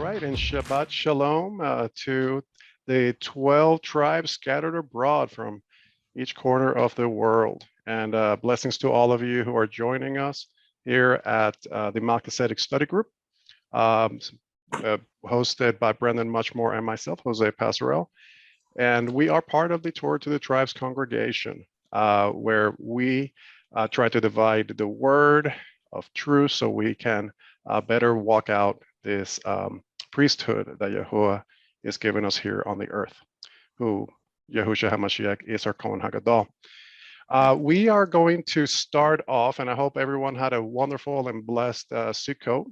right, and Shabbat Shalom to the 12 tribes scattered abroad from each corner of the world. And blessings to all of you who are joining us here at the Melchizedek Study Group, hosted by Brendan Muchmore and myself, Jose Pasarel. And we are part of the Torah to the Tribes congregation, where we try to divide the word of truth so we can better walk out this priesthood that Yahuah is giving us here on the earth, who Yahusha HaMashiach is our Kohen HaGadol. We are going to start off, and I hope everyone had a wonderful and blessed Sukkot.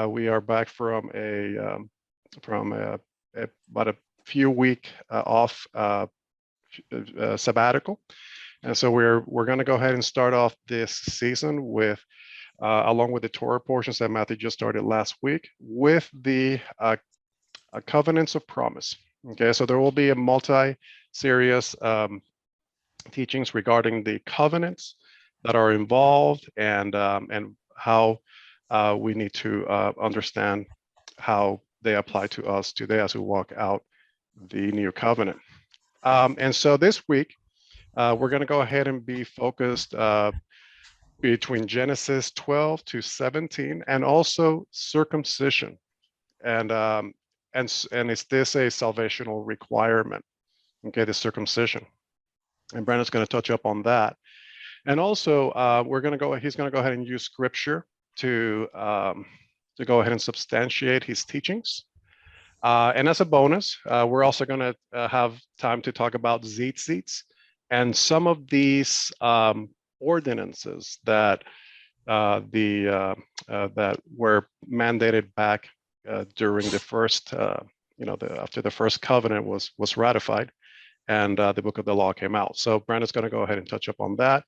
We are back from about a few week off sabbatical, and so we're going to go ahead and start off this season with along with the Torah portions that Matthew just started last week, with the covenants of promise. Okay, so there will be a multi-series teachings regarding the covenants that are involved and how we need to understand how they apply to us today as we walk out the new covenant. And so this week, we're going to go ahead and be focused between Genesis 12 to 17, and also circumcision. And is this a salvational requirement? Okay, the circumcision. And Brandon's going to touch up on that. And also, he's going to go ahead and use scripture to go ahead and substantiate his teachings. And as a bonus, we're also going to have time to talk about Tzitzit and some of these ordinances that that were mandated back during the first, after the first covenant was ratified, and the book of the law came out. So Brandon's going to go ahead and touch up on that.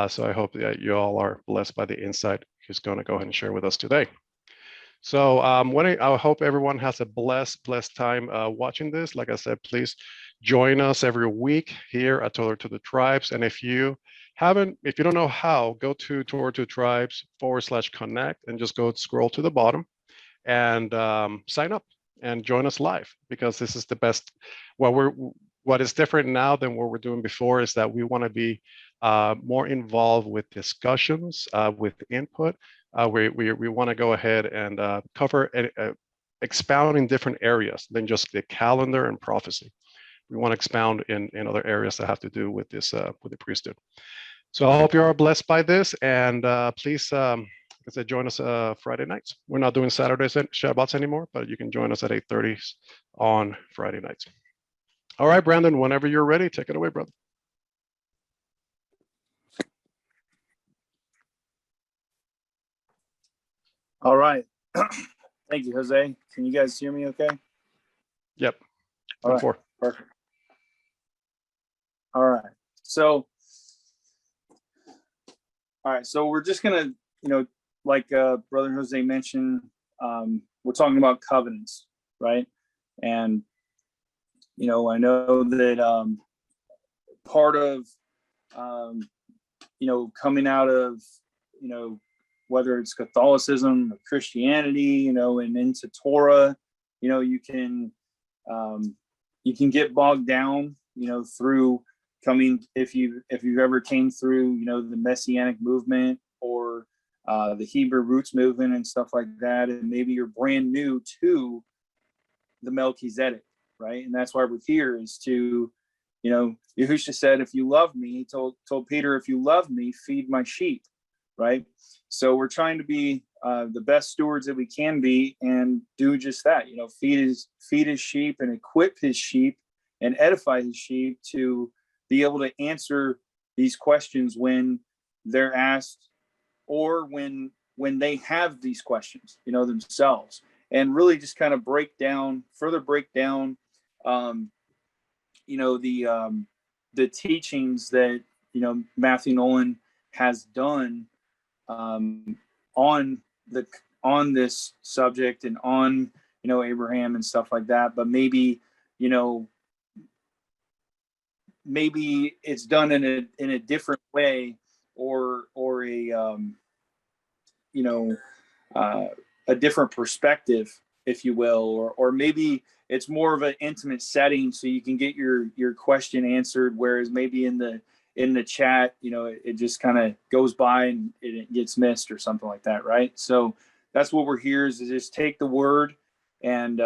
So I hope that you all are blessed by the insight he's going to go ahead and share with us today. So I hope everyone has a blessed time watching this. Like I said, please join us every week here at Torah to the Tribes. And if you don't know how, go to Torah to Tribes /connect and just go scroll to the bottom and sign up and join us live, because this is the best. What is different now than what we're doing before is that we want to be more involved with discussions, with input. We want to go ahead and cover expound in different areas than just the calendar and prophecy. We want to expound in other areas that have to do with this with the priesthood. So I hope you are blessed by this, and please, join us Friday nights. We're not doing Saturdays and Shabbats anymore, but you can join us at 8:30 on Friday nights. All right, Brandon, whenever you're ready, take it away, brother. All right. Thank you, Jose. Can you guys hear me okay? Yep. All right. Perfect. All right. So we're just going to, like Brother Jose mentioned, we're talking about covenants, right? And, I know that part of, coming out of, whether it's Catholicism or Christianity, and into Torah, you can get bogged down, through coming, if you've ever came through, the Messianic movement or the Hebrew roots movement and stuff like that, and maybe you're brand new to the Melchizedek, right? And that's why we're here, is to, Yahusha said, if you love me, he told Peter, if you love me, feed my sheep, right? So we're trying to be the best stewards that we can be, and do just that, feed his sheep and equip his sheep and edify his sheep to be able to answer these questions when they're asked, or when they have these questions, themselves, and really just kind of further break down, the teachings that, Matthew Nolan has done on this subject and on, Abraham and stuff like that. But maybe it's done in a different way, or a different perspective if you will, or maybe it's more of an intimate setting so you can get your question answered, whereas maybe in the chat, it just kind of goes by and it gets missed or something like that, right? So that's what we're here is to just take the word and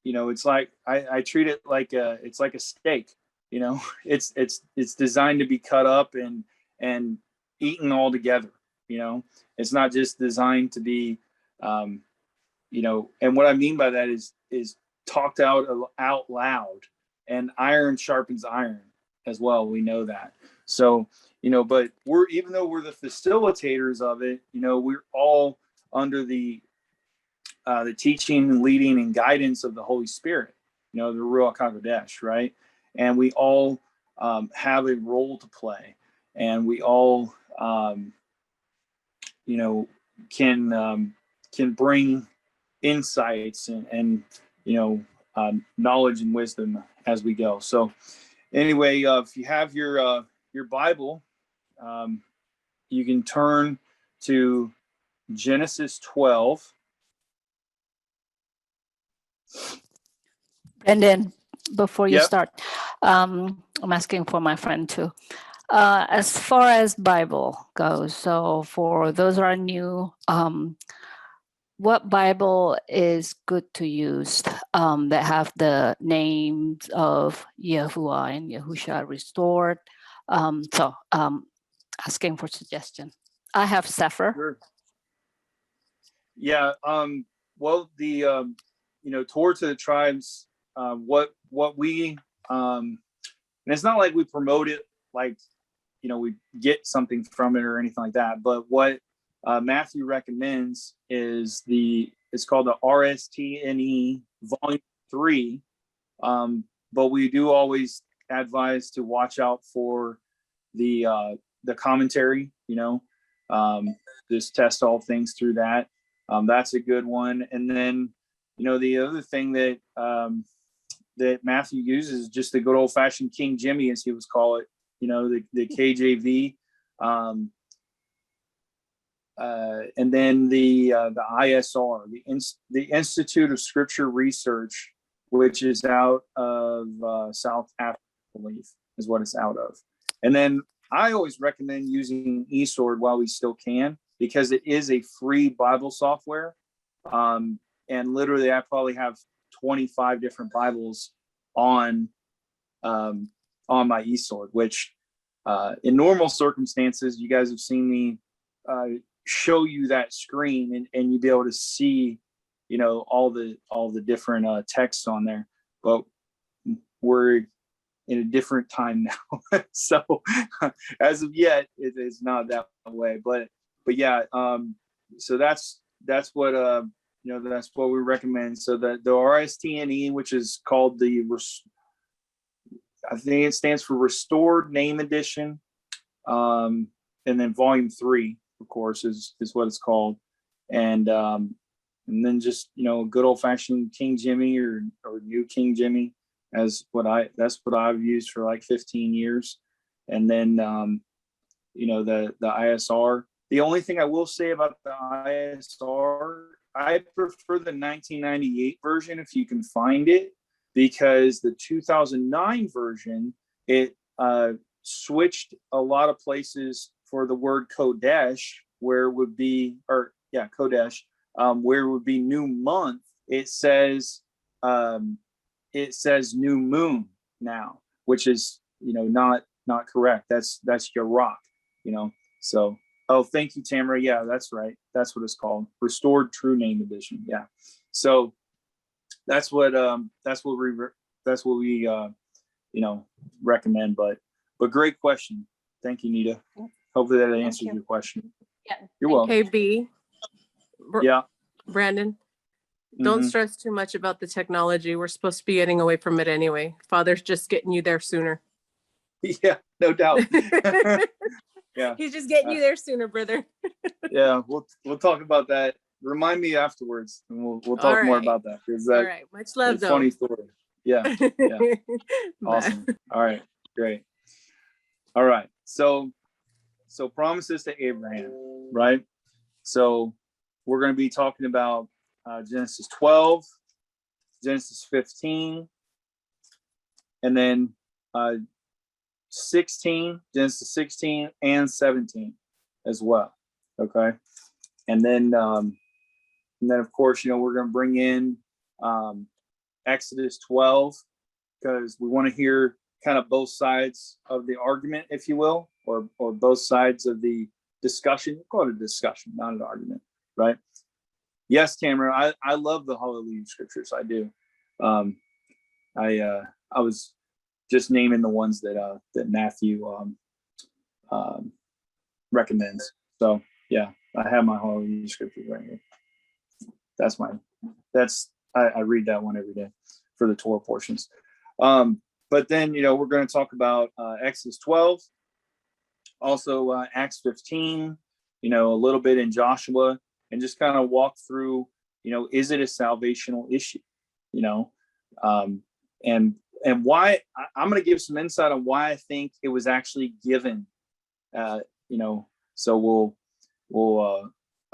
it's like I treat it like it's like a steak. It's designed to be cut up and eaten all together. It's not just designed to be and what I mean by that is talked out loud, and iron sharpens iron as well. We know that. So, but even though we're the facilitators of it, we're all under the teaching, leading, and guidance of the Holy Spirit, the Ruach HaKodesh, right? And we all have a role to play, and we all, can bring insights and knowledge and wisdom as we go. So anyway, if you have your Bible, you can turn to Genesis 12. And then before you Yep. start, I'm asking for my friend too. As far as Bible goes, so for those who are new, what Bible is good to use that have the names of Yahuah and Yahusha restored? Asking for suggestion. I have Sefer. Sure. Yeah. Well, the Torah to the tribes. What we and it's not like we promote it like we get something from it or anything like that. But what Matthew recommends is it's called the RSTNE Volume 3. But we do always advise to watch out for the commentary. Just test all things through that. That's a good one. And then the other thing that that Matthew uses is just the good old fashioned King Jimmy, as he was call it. The KJV. And then the ISR, the Institute of Scripture Research, which is out of South Africa, I believe, is what it's out of. And then I always recommend using eSword while we still can, because it is a free Bible software. And literally, I probably have 25 different Bibles on my eSword, which in normal circumstances, you guys have seen me show you that screen and you'd be able to see, all the different texts on there. But we're in a different time now. So as of yet, it is not that way. But yeah, so that's what that's what we recommend. So the RSTNE, which is called I think it stands for Restored Name Edition. And then Volume 3, of course, is what it's called. And then just, good old fashioned King Jimmy or New King Jimmy that's what I've used for like 15 years. And then, the ISR. The only thing I will say about the ISR, I prefer the 1998 version if you can find it, because the 2009 version, it switched a lot of places for the word Kodesh, where it would be, Kodesh, where it would be new month. It says new moon now, which is, not correct. That's Yahuah, so. Oh, thank you, Tamara. Yeah, that's right. That's what it's called. Restored True Name Edition. Yeah. So that's what we recommend. But great question. Thank you, Nita. Hopefully that answers your question. Yeah. You're welcome. KB. Yeah. Brandon, don't stress too much about the technology. We're supposed to be getting away from it anyway. Father's just getting you there sooner. Yeah, no doubt. Yeah. He's just getting you there sooner, brother. Yeah, we'll talk about that. Remind me afterwards, and we'll talk more about that, because all right, much love, though. Funny story. Yeah. Awesome. All right, great. All right, so promises to Abraham, right? So we're going to be talking about Genesis 12, Genesis 15, and then 16, Genesis 16 and 17 as well. Okay. And then of course, we're going to bring in Exodus 12, because we want to hear kind of both sides of the argument, if you will, or both sides of the discussion. We'll call it a discussion, not an argument, right? Yes, Tamara, I love the Hallelujah scriptures. I do. I was just naming the ones that Matthew recommends. So yeah, I have my Hallelujah scriptures right here. I read that one every day for the Torah portions. But then, we're going to talk about Exodus 12, also Acts 15, a little bit in Joshua, and just kind of walk through, is it a salvational issue? And why I'm going to give some insight on why I think it was actually given, so we'll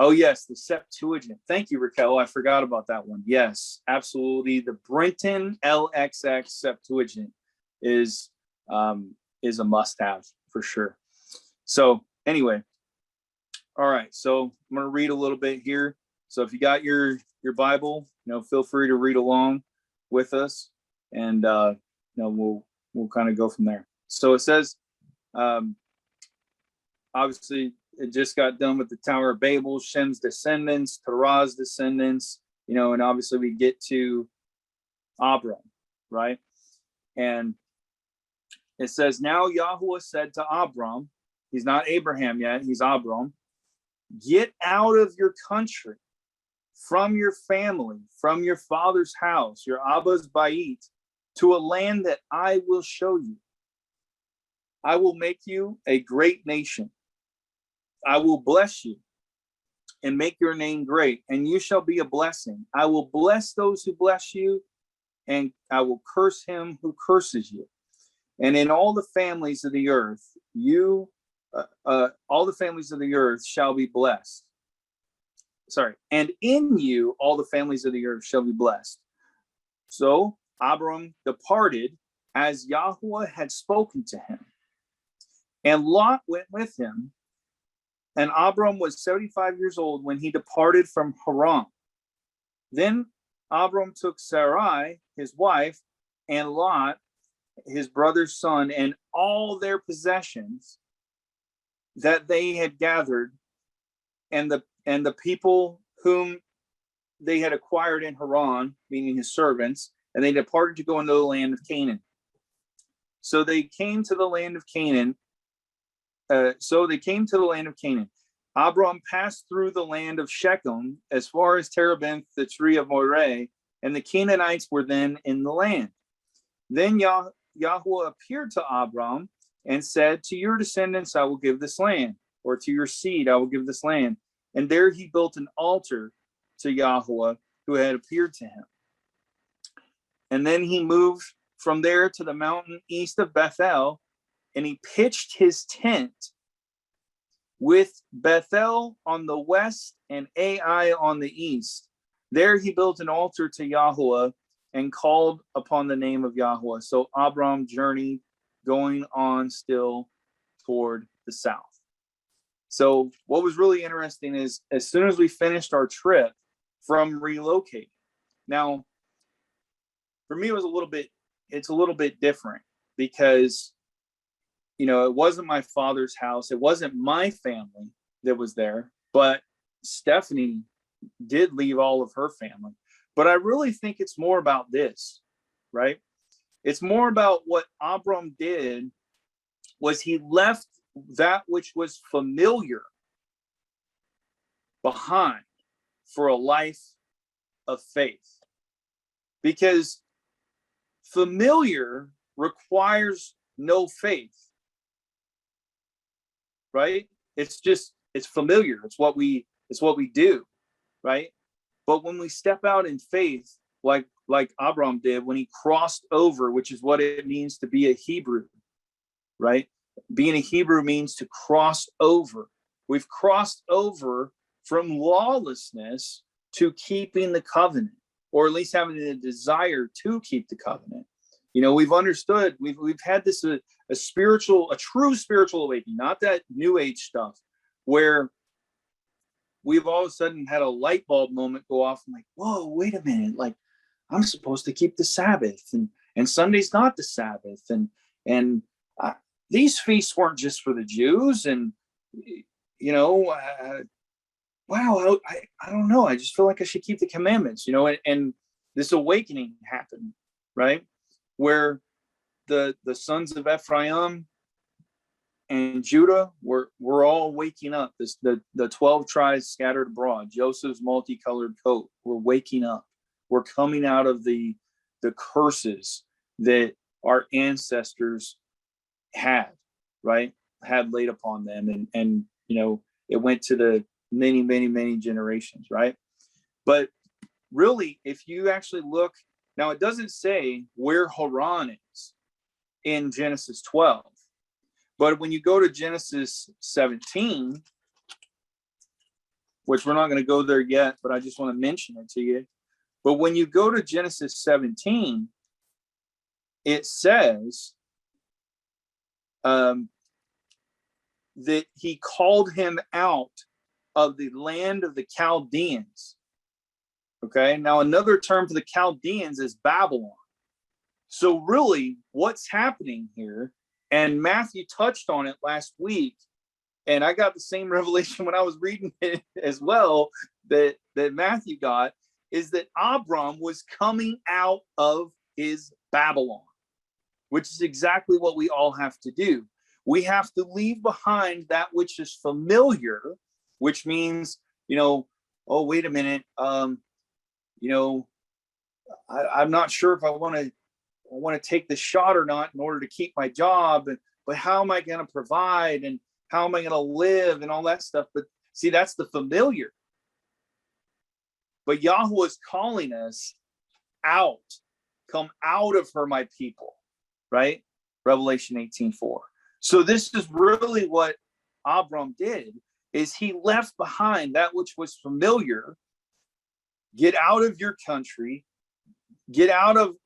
oh yes, the Septuagint. Thank you, Raquel. I forgot about that one. Yes, absolutely. The Brenton LXX Septuagint is a must-have for sure. So anyway, all right. So I'm going to read a little bit here. So if you got your Bible, feel free to read along with us, and we'll kind of go from there. So it says, obviously, it just got done with the Tower of Babel, Shem's descendants, Terah's descendants, and obviously we get to Abram, right? And it says, now Yahuah said to Abram, he's not Abraham yet, he's Abram, get out of your country, from your family, from your father's house, your Abba's Bait, to a land that I will show you. I will make you a great nation. I will bless you and make your name great, and you shall be a blessing. I will bless those who bless you, and I will curse him who curses you. And in all the families of the earth, all the families of the earth shall be blessed. And in you, all the families of the earth shall be blessed. So Abram departed as Yahuah had spoken to him, and Lot went with him. And Abram was 75 years old when he departed from Haran. Then Abram took Sarai, his wife, and Lot, his brother's son, and all their possessions that they had gathered, and the people whom they had acquired in Haran, meaning his servants, and they departed to go into the land of Canaan. So they came to the land of Canaan. Abram passed through the land of Shechem as far as Terebinth, the tree of Moreh, and the Canaanites were then in the land. Then Yahuah appeared to Abram and said, to your descendants I will give this land, or to your seed I will give this land. And there he built an altar to Yahuah, who had appeared to him. And then he moved from there to the mountain east of Bethel, and he pitched his tent with Bethel on the west and Ai on the east. There he built an altar to Yahuah and called upon the name of Yahuah. So Abram journeyed, going on still toward the south. So what was really interesting is, as soon as we finished our trip from relocating, now for me it's a little bit different, because it wasn't my father's house, it wasn't my family that was there, but Stephanie did leave all of her family. But I really think it's more about this, right? It's more about what Abram did was he left that which was familiar behind for a life of faith. Because familiar requires no faith, right? It's familiar. It's what we do, right? But when we step out in faith, like Abram did when he crossed over, which is what it means to be a Hebrew, right? Being a Hebrew means to cross over. We've crossed over from lawlessness to keeping the covenant, or at least having a desire to keep the covenant. You know, we've understood, we've had this a true spiritual awakening, not that new age stuff where we've all of a sudden had a light bulb moment go off. I'm like, whoa, wait a minute. Like, I'm supposed to keep the Sabbath, and Sunday's not the Sabbath. And these feasts weren't just for the Jews. And, you know, wow, I don't know. I just feel like I should keep the commandments, you know, and this awakening happened, right? Where the sons of Ephraim and Judah were all waking up. The 12 tribes scattered abroad, Joseph's multicolored coat, were waking up. We're coming out of the curses that our ancestors had, right? Had laid upon them. And you know, it went to the many, many, many generations, right? But really, if you actually look, now it doesn't say where Haran is in Genesis 12. But when you go to Genesis 17, which we're not going to go there yet, but I just want to mention it to you. But when you go to Genesis 17, it says that he called him out of the land of the Chaldeans. Okay, now another term for the Chaldeans is Babylon. So really, what's happening here, and Matthew touched on it last week, and I got the same revelation when I was reading it as well, that Matthew got, is that Abram was coming out of his Babylon, which is exactly what we all have to do. We have to leave behind that which is familiar, which means, you know, oh, wait a minute, you know, I'm not sure if I want to take the shot or not in order to keep my job, but how am I going to provide, and how am I going to live, and all that stuff. But see, that's the familiar. But Yahuah is calling us out. Come out of her, my people, right? Revelation 18:4. So this is really what Abram did, is he left behind that which was familiar. Get out of your country, get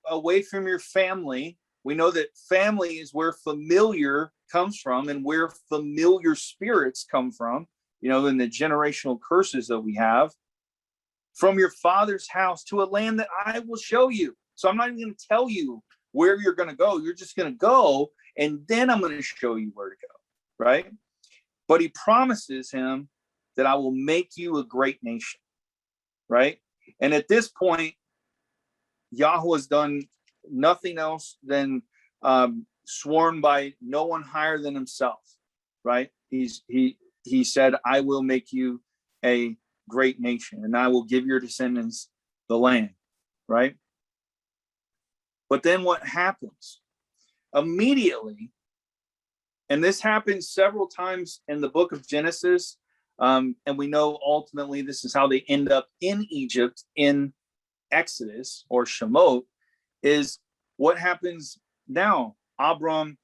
away from your family. We know that family is where familiar comes from, and where familiar spirits come from, you know, in the generational curses that we have. From your father's house to a land that I will show you. So I'm not even going to tell you where you're going to go. You're just going to go, and then I'm going to show you where to go, right? But he promises him that I will make you a great nation, right? And at this point, Yahuah has done nothing else than sworn by no one higher than himself, right? He said, I will make you a great nation, and I will give your descendants the land, right? But then what happens? Immediately, and this happens several times in the book of Genesis, and we know ultimately this is how they end up in Egypt in Exodus or Shemot, is what happens now. Abram,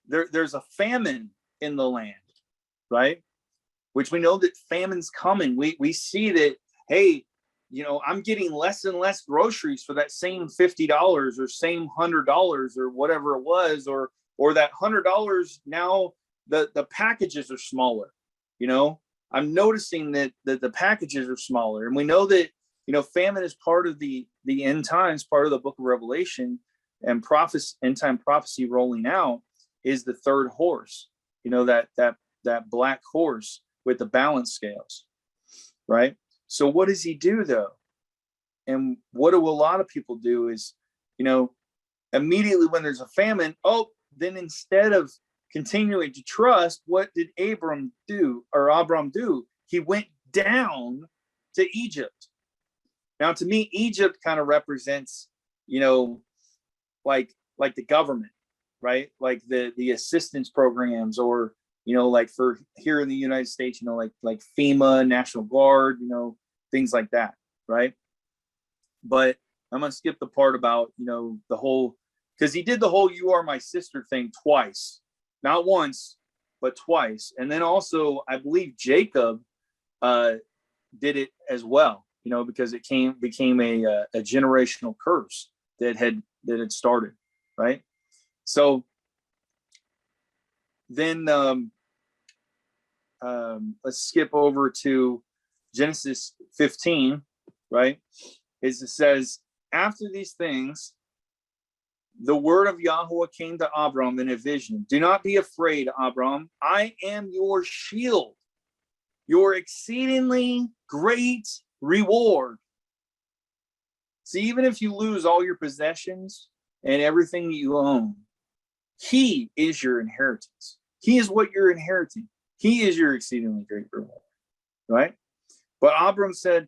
there's a famine in the land, right? Which we know that famine's coming. We see that, hey, you know, I'm getting less and less groceries for that same $50 or same $100 or whatever it was, or that $100 now the packages are smaller. You know, I'm noticing that the packages are smaller, and we know that, you know, famine is part of the end times, part of the book of Revelation, and end time prophecy rolling out is the third horse. You know, that black horse with the balance scales, right? So what does he do though? And what do a lot of people do is, you know, immediately when there's a famine, then instead of continuing to trust, what did Abram do? He went down to Egypt. Now, to me, Egypt kind of represents, you know, like the government, right? Like the assistance programs, or, you know, like for here in the United States, you know, like FEMA, National Guard, you know, things like that, right? But I'm going to skip the part about, you know, the whole, because he did the whole "you are my sister" thing twice, not once, but twice. And then also, I believe Jacob did it as well. because it became a generational curse that had started, right? So then let's skip over to Genesis 15, right? It says, after these things, the word of Yahuah came to Abram in a vision. Do not be afraid, Abram. I am your shield, your exceedingly great reward. See, even if you lose all your possessions and everything that you own, he is your inheritance. He is what you're inheriting. He is your exceedingly great reward, right? But Abram said,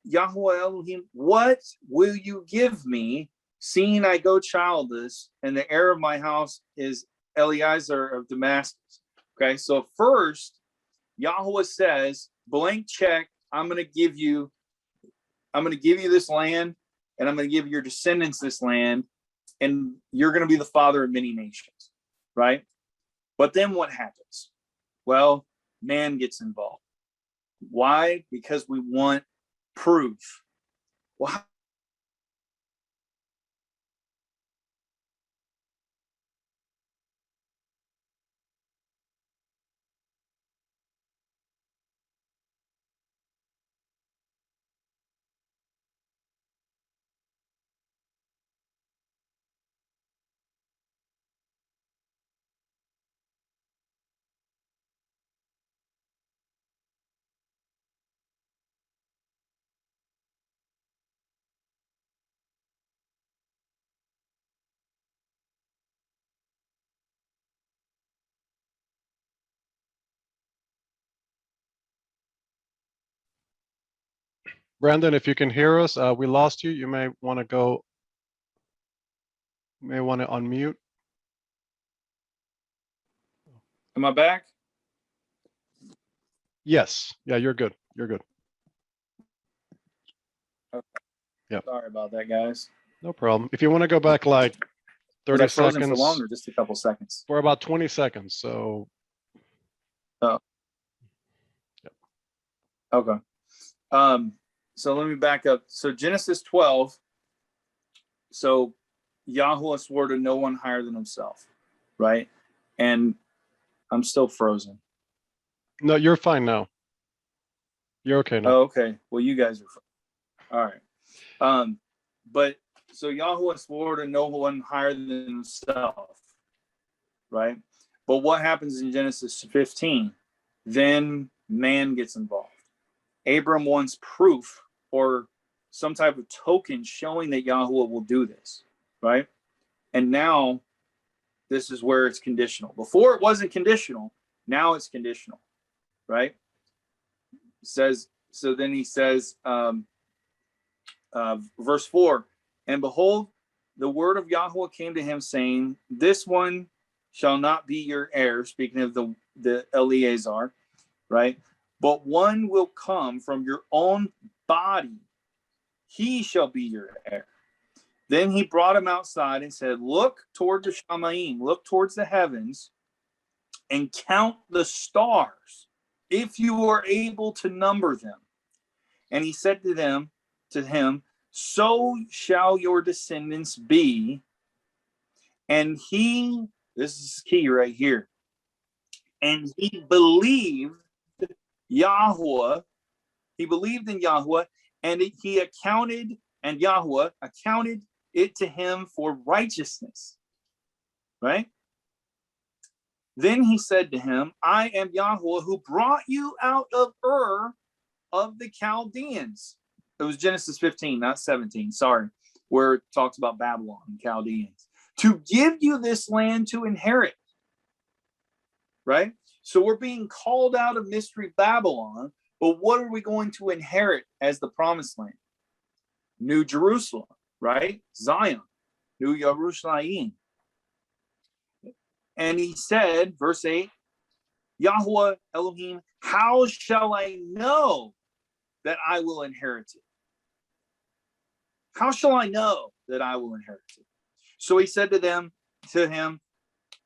Yahuah Elohim, what will you give me, seeing I go childless, and the heir of my house is Eliezer of Damascus? Okay, so first, Yahuah says, blank check, I'm going to give you this land, and I'm going to give your descendants this land, and you're going to be the father of many nations, right? But then what happens? Well, man gets involved. Why? Because we want proof. Well, Brandon, if you can hear us, we lost you. You may want to unmute. am I back? Yes. Yeah, you're good. You're good. Okay. Yep. Sorry about that, guys. No problem. If you want to go back like 30 Was I frozen seconds. for longer, just a couple seconds? For about 20 seconds. So. Oh. Yep. Okay. So let me back up. So Genesis 12. So Yahuah swore to no one higher than himself, right? And I'm still frozen. No, you're fine now. You're okay now. Oh, okay. Well, you guys are all right. But so Yahuah swore to no one higher than himself, right? But what happens in Genesis 15? Then man gets involved. Abram wants proof or some type of token showing that Yahuah will do this, right? And now this is where it's conditional. Before it wasn't conditional. Now it's conditional, right? Says, so then he says, verse 4, and behold, the word of Yahuah came to him, saying, this one shall not be your heir, speaking of the Eleazar, right? But one will come from your own body. He shall be your heir. Then he brought him outside and said, look toward the Shamaim, look towards the heavens, and count the stars, if you are able to number them. And he said to him, so shall your descendants be. And this is key right here, and he believed Yahuah, he believed in Yahuah, and Yahuah accounted it to him for righteousness, right? Then he said to him, I am Yahuah who brought you out of Ur of the Chaldeans. It was Genesis 15, not 17, sorry, where it talks about Babylon and Chaldeans, to give you this land to inherit, right? So we're being called out of Mystery Babylon, but what are we going to inherit as the promised land? New Jerusalem, right? Zion, New Yerushalayim. And he said, verse 8, Yahuah Elohim, how shall I know that I will inherit it? How shall I know that I will inherit it? So he said to him,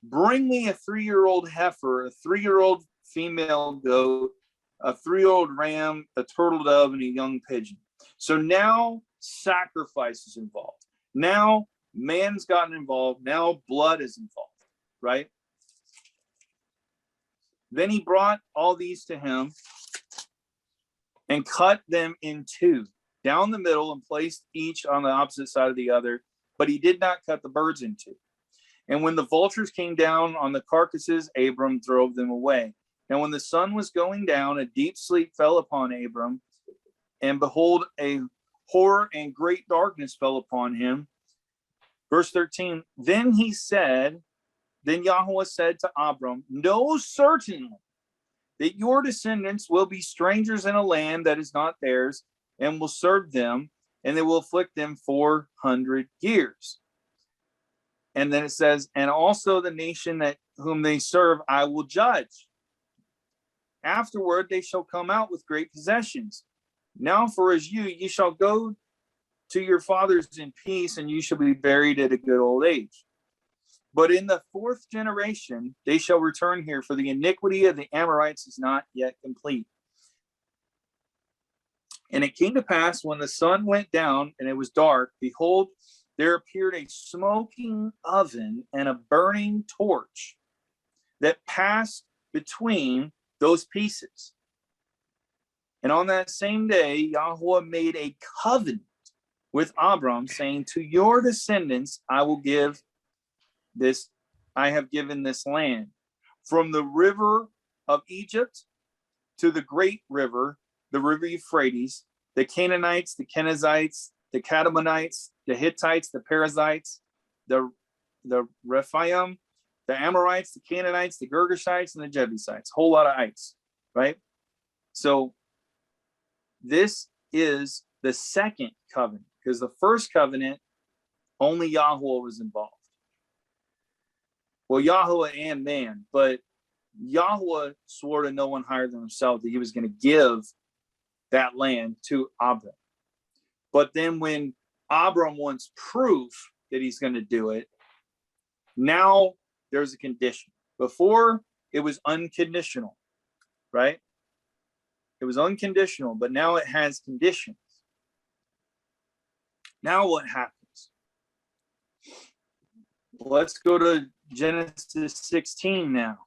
bring me a 3-year-old heifer, a 3-year-old female goat, a 3-year-old ram, a turtle dove, and a young pigeon. So now sacrifice is involved. Now man's gotten involved. Now blood is involved, right? Then he brought all these to him and cut them in two, down the middle, and placed each on the opposite side of the other. But he did not cut the birds in two. And when the vultures came down on the carcasses, Abram drove them away. Now when the sun was going down, a deep sleep fell upon Abram, and behold, a horror and great darkness fell upon him. Verse 13, then Yahuah said to Abram, know certainly that your descendants will be strangers in a land that is not theirs, and will serve them, and they will afflict them 400 years. And then it says, and also the nation that whom they serve, I will judge. Afterward, they shall come out with great possessions. Now for as you shall go to your fathers in peace, and you shall be buried at a good old age. But in the fourth generation, they shall return here, for the iniquity of the Amorites is not yet complete. And it came to pass when the sun went down and it was dark, behold, there appeared a smoking oven and a burning torch that passed between those pieces. And on that same day, Yahuah made a covenant with Abram, saying, to your descendants I will give this, I have given this land, from the river of Egypt to the great river, the river Euphrates, the Canaanites, the Kenizzites, the Kadmonites, the Hittites, the Perizzites, the Rephaim, the Amorites, the Canaanites, the Girgashites, and the Jebusites. Whole lot of ites, right? So this is the second covenant, because the first covenant, only Yahuah was involved. Well, Yahuah and man, but Yahuah swore to no one higher than himself that he was going to give that land to Abram. But then when Abram wants proof that he's going to do it, now there's a condition. Before, it was unconditional, right? It was unconditional, but now it has conditions. Now what happens? Well, let's go to Genesis 16 now.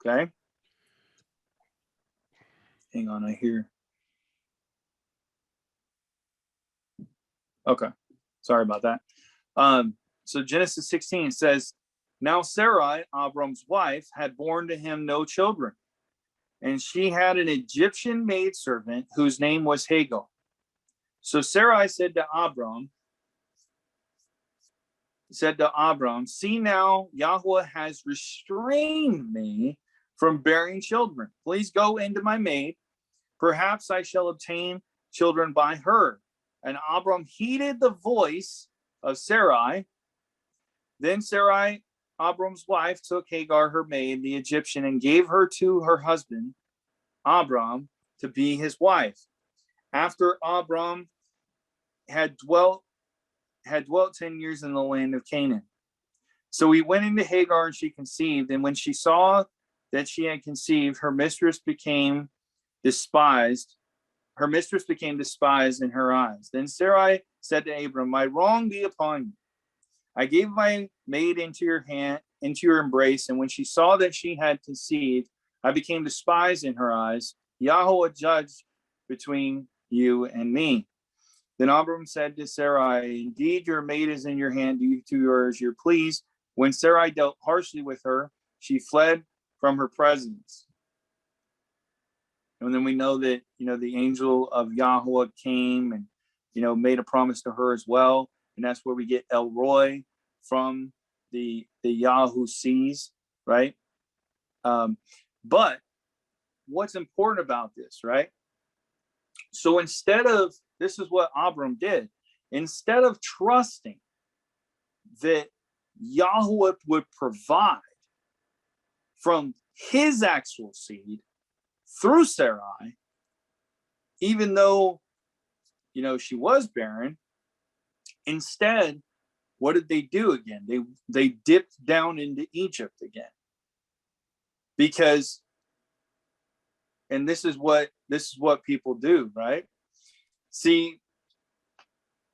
Okay. Hang on, I hear. Okay. Sorry about that. So Genesis 16 says, now Sarai, Abram's wife, had borne to him no children, and she had an Egyptian maidservant whose name was Hagar. So Sarai said to Abram, see now, Yahuah has restrained me from bearing children. Please go into my maid. Perhaps I shall obtain children by her. And Abram heeded the voice of Sarai. Then Sarai, Abram's wife, took Hagar, her maid, the Egyptian, and gave her to her husband, Abram, to be his wife. After Abram had dwelt 10 years in the land of Canaan. So he went into Hagar, and she conceived. And when she saw that she had conceived, her mistress became despised. Her mistress became despised in her eyes. Then Sarai said to Abram, my wrong be upon you. I gave my maid into your hand, into your embrace. And when she saw that she had conceived, I became despised in her eyes. Yahuah judged between you and me. Then Abram said to Sarai, indeed, your maid is in your hand, do to her as you please. When Sarai dealt harshly with her, she fled from her presence. And then we know that, the angel of Yahuah came and, made a promise to her as well. And that's where we get El Roy from the Yah who sees, right? But what's important about this, right? So this is what Abram did. Instead of trusting that Yahuah would provide from his actual seed through Sarai, even though, she was barren, instead, what did they do again? They dipped down into Egypt again. And this is what people do, right? See,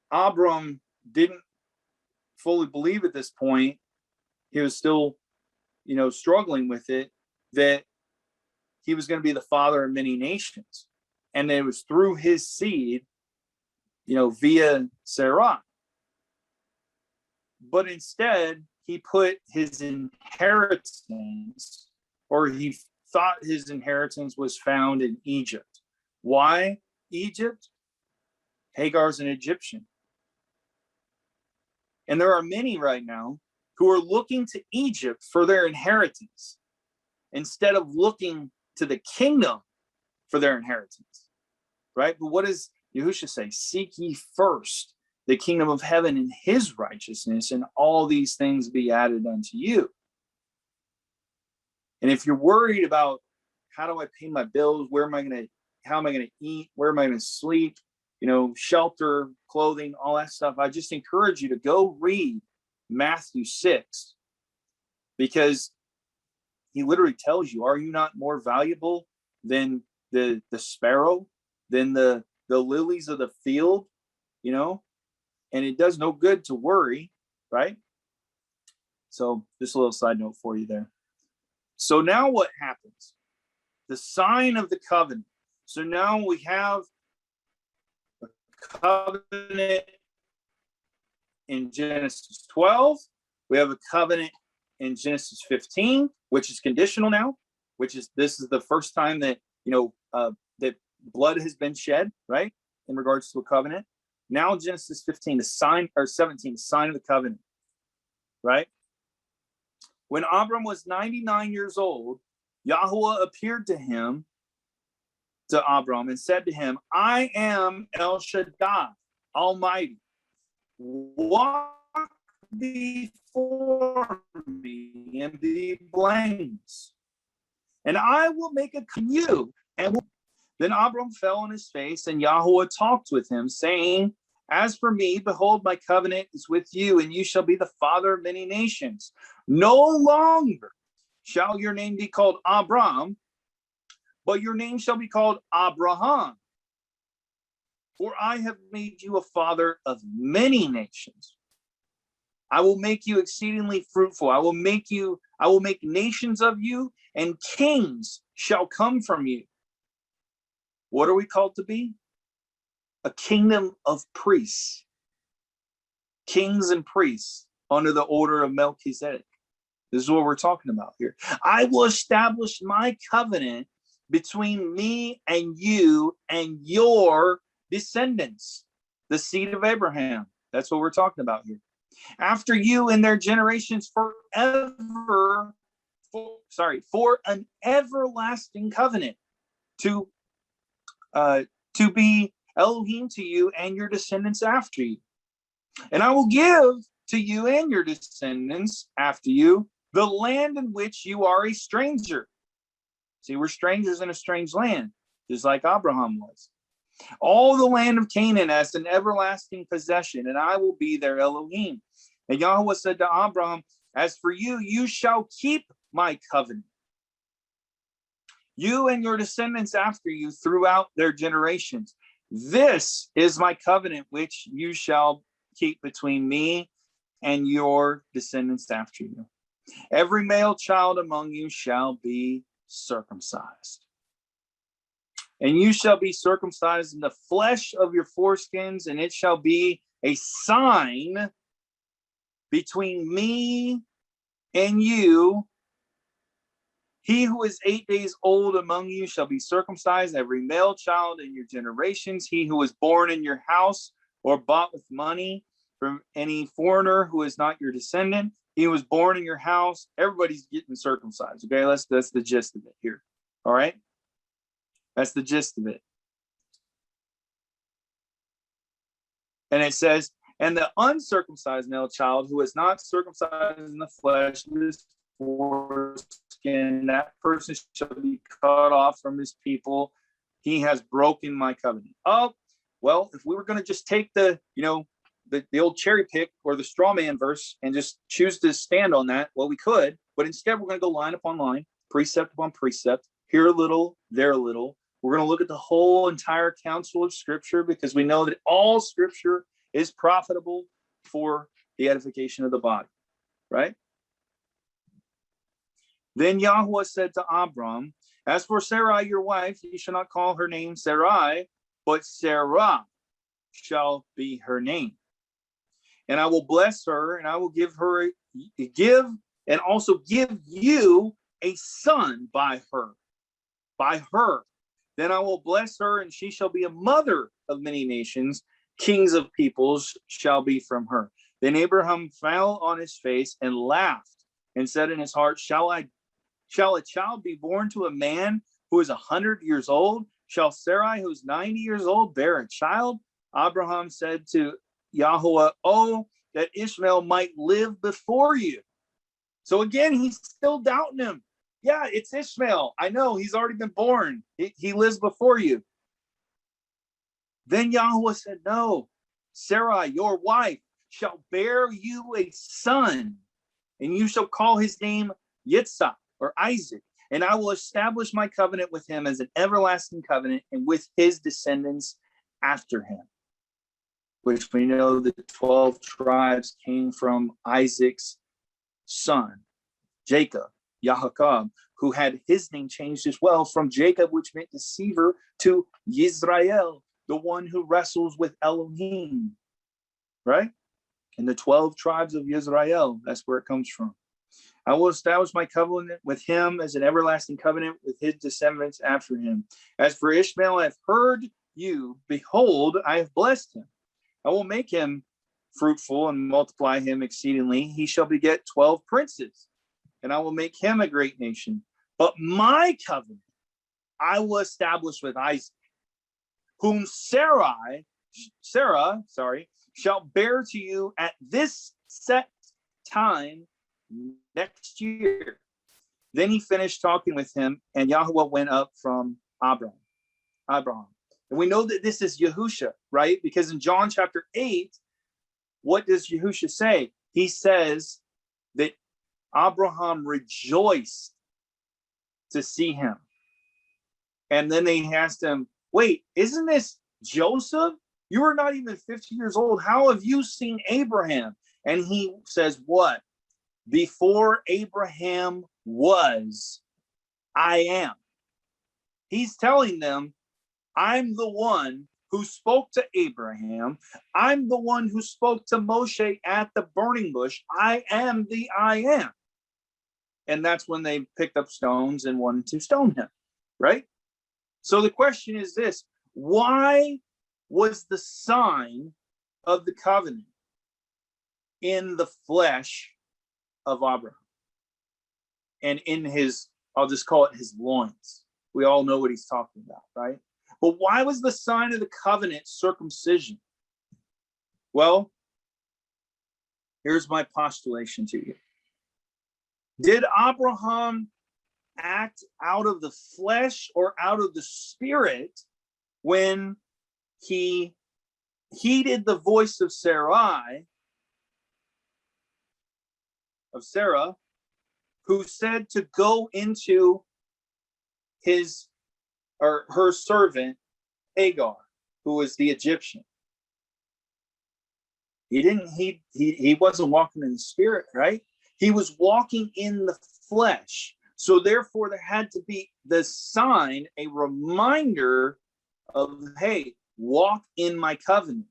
Abram didn't fully believe at this point. He was still, struggling with it, that he was going to be the father of many nations. And it was through his seed, via Sarah. But instead, he put his inheritance, or he thought his inheritance was found in Egypt. Why Egypt? Hagar's an Egyptian. And there are many right now who are looking to Egypt for their inheritance instead of looking to the kingdom for their inheritance, right? But what does Yahusha say? Seek ye first the kingdom of heaven and his righteousness, and all these things be added unto you. And if you're worried about how do I pay my bills, how am I going to eat, where am I going to sleep, shelter, clothing, all that stuff, I just encourage you to go read Matthew 6, because he literally tells you, are you not more valuable than the sparrow, than the lilies of the field, and it does no good to worry, right? So just a little side note for you there. So now what happens? The sign of the covenant. So now we have a covenant in Genesis 12. We have a covenant in Genesis 15, which is conditional now, this is the first time that, that blood has been shed, right? In regards to a covenant. Now Genesis 15, the sign, or 17, the sign of the covenant, right? When Abram was 99 years old, Yahuah appeared to Abram, and said to him, I am El Shaddai, Almighty. Walk before me and be blameless, and I will make a you. And then Abram fell on his face, and Yahuah talked with him, saying, as for me, behold, my covenant is with you, and you shall be the father of many nations. No longer shall your name be called Abram, but your name shall be called Abraham. For I have made you a father of many nations. I will make you exceedingly fruitful. I will make nations of you, and kings shall come from you. What are we called to be? A kingdom of priests. Kings and priests under the order of Melchizedek. This is what we're talking about here. I will establish my covenant between me and you and your descendants, the seed of Abraham. That's what we're talking about here. After you and their generations for an everlasting covenant to be Elohim to you and your descendants after you. And I will give to you and your descendants after you the land in which you are a stranger. See, we're strangers in a strange land, just like Abraham was. All the land of Canaan as an everlasting possession, and I will be their Elohim. And Yahuah said to Abraham, as for you, you shall keep my covenant, you and your descendants after you throughout their generations. This is my covenant which you shall keep between me and your descendants after you. Every male child among you shall be circumcised. And you shall be circumcised in the flesh of your foreskins, and it shall be a sign between me and you. He who is 8 days old among you shall be circumcised, every male child in your generations. He who was born in your house or bought with money from any foreigner who is not your descendant. He was born in your house. Everybody's getting circumcised. Okay, that's the gist of it here. All right, that's the gist of it. And it says, and the uncircumcised male child who is not circumcised in the flesh, this foreskin, that person shall be cut off from his people. He has broken my covenant. Oh, well, if we were going to just take the old cherry pick or the straw man verse and just choose to stand on that, well, we could, but instead we're going to go line upon line, precept upon precept, here a little, there a little, We're going to look at the whole entire counsel of Scripture, because we know that all Scripture is profitable for the edification of the body, right? Then Yahuah said to Abram, as for Sarai, your wife, you shall not call her name Sarai, but Sarah shall be her name. And I will bless her, and I will give you a son by her. By her. Then I will bless her, and she shall be a mother of many nations. Kings of peoples shall be from her. Then Abraham fell on his face and laughed, and said in his heart, Shall a child be born to a man who is 100 years old? Shall Sarai, who is 90 years old, bear a child? Abraham said to Yahuah, oh, that Ishmael might live before you. So again, he's still doubting him. Yeah, it's Ishmael. I know, he's already been born. He lives before you. Then Yahuah said, no, Sarai, your wife, shall bear you a son, and you shall call his name Yitzhak, or Isaac. And I will establish my covenant with him as an everlasting covenant, and with his descendants after him. Which we know the 12 tribes came from Isaac's son, Jacob, Yahuah, who had his name changed as well from Jacob, which meant deceiver, to Yisrael, the one who wrestles with Elohim, right? And the 12 tribes of Yisrael, that's where it comes from. I will establish my covenant with him as an everlasting covenant with his descendants after him. As for Ishmael, I have heard you. Behold, I have blessed him. I will make him fruitful and multiply him exceedingly. He shall beget 12 princes, and I will make him a great nation. But my covenant I will establish with Isaac, whom Sarah, shall bear to you at this set time next year. Then he finished talking with him, and Yahuah went up from Abraham. And we know that this is Yahusha, right? Because in John chapter 8, what does Yahusha say? He says that Abraham rejoiced to see him. And then they asked him, wait, isn't this Joseph? You are not even 50 years old. How have you seen Abraham? And he says, what? Before Abraham was, I am. He's telling them, I'm the one who spoke to Abraham. I'm the one who spoke to Moshe at the burning bush. I am the I am. And that's when they picked up stones and wanted to stone him, right? So the question is this: why was the sign of the covenant in the flesh of Abraham and in his, I'll just call it his loins? We all know what he's talking about, right? But why was the sign of the covenant circumcision? Well, here's my postulation to you. Did Abraham act out of the flesh or out of the spirit when he heeded the voice of Sarah, who said to go into his or her servant Hagar, who was the Egyptian? He wasn't walking in the spirit, right? He was walking in the flesh. So therefore there had to be the sign, a reminder of, hey, walk in my covenant.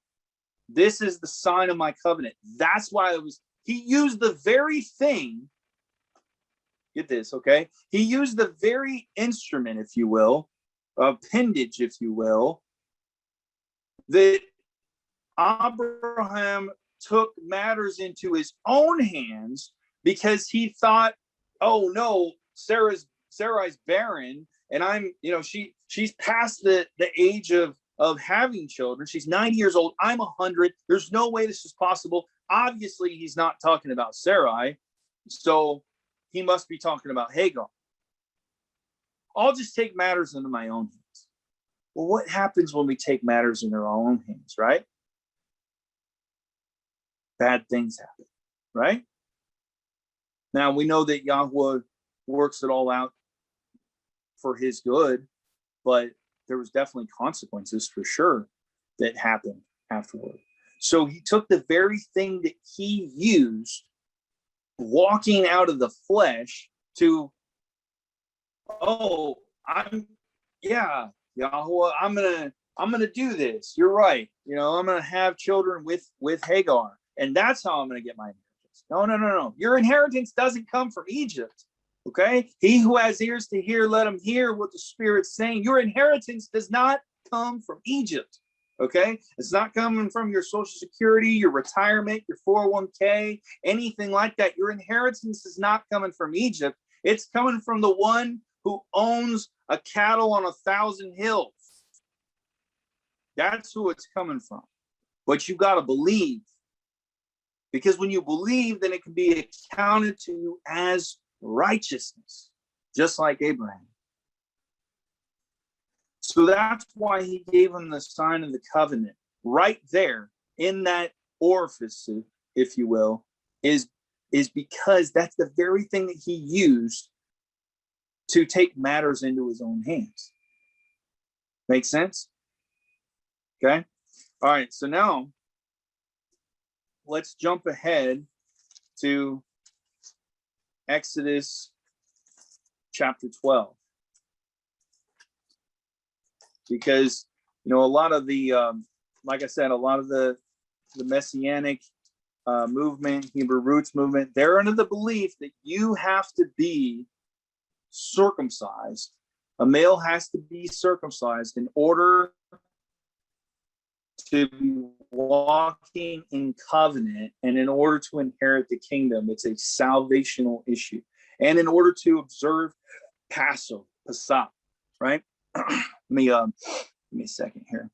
This is the sign of my covenant. That's why he used the very thing. Get this, okay? He used the very instrument, if you will, appendage, if you will, that Abraham took matters into his own hands because he thought, oh no, Sarah's barren, and I'm, she's past the age of having children. She's 90 years old. I'm 100. There's no way this is possible. Obviously, he's not talking about Sarai, so he must be talking about Hagar. I'll just take matters into my own hands. Well, what happens when we take matters in our own hands, right? Bad things happen, right? Now, we know that Yahuah works it all out for his good, but there was definitely consequences for sure that happened afterward. So he took the very thing that he used walking out of the flesh to, oh, Yahuah, I'm gonna do this. You're right. I'm gonna have children with Hagar, and that's how I'm gonna get my inheritance. No. Your inheritance doesn't come from Egypt. Okay? He who has ears to hear, let him hear what the Spirit's saying. Your inheritance does not come from Egypt. Okay? It's not coming from your Social Security, your retirement, your 401k, anything like that. Your inheritance is not coming from Egypt. It's coming from the one who owns a cattle on 1,000 hills. That's who it's coming from. But you got to believe. Because when you believe, then it can be accounted to you as righteousness, just like Abraham. So that's why he gave him the sign of the covenant right there in that orifice, if you will, is because that's the very thing that he used to take matters into his own hands. Make sense? Okay. All right. So now let's jump ahead to Exodus chapter 12. Because, a lot of the, like I said, a lot of the Messianic movement, Hebrew roots movement, they're under the belief that you have to be circumcised. A male has to be circumcised in order to be walking in covenant and in order to inherit the kingdom. It's a salvational issue. And in order to observe Passover, Pesach, right? Let me a second here.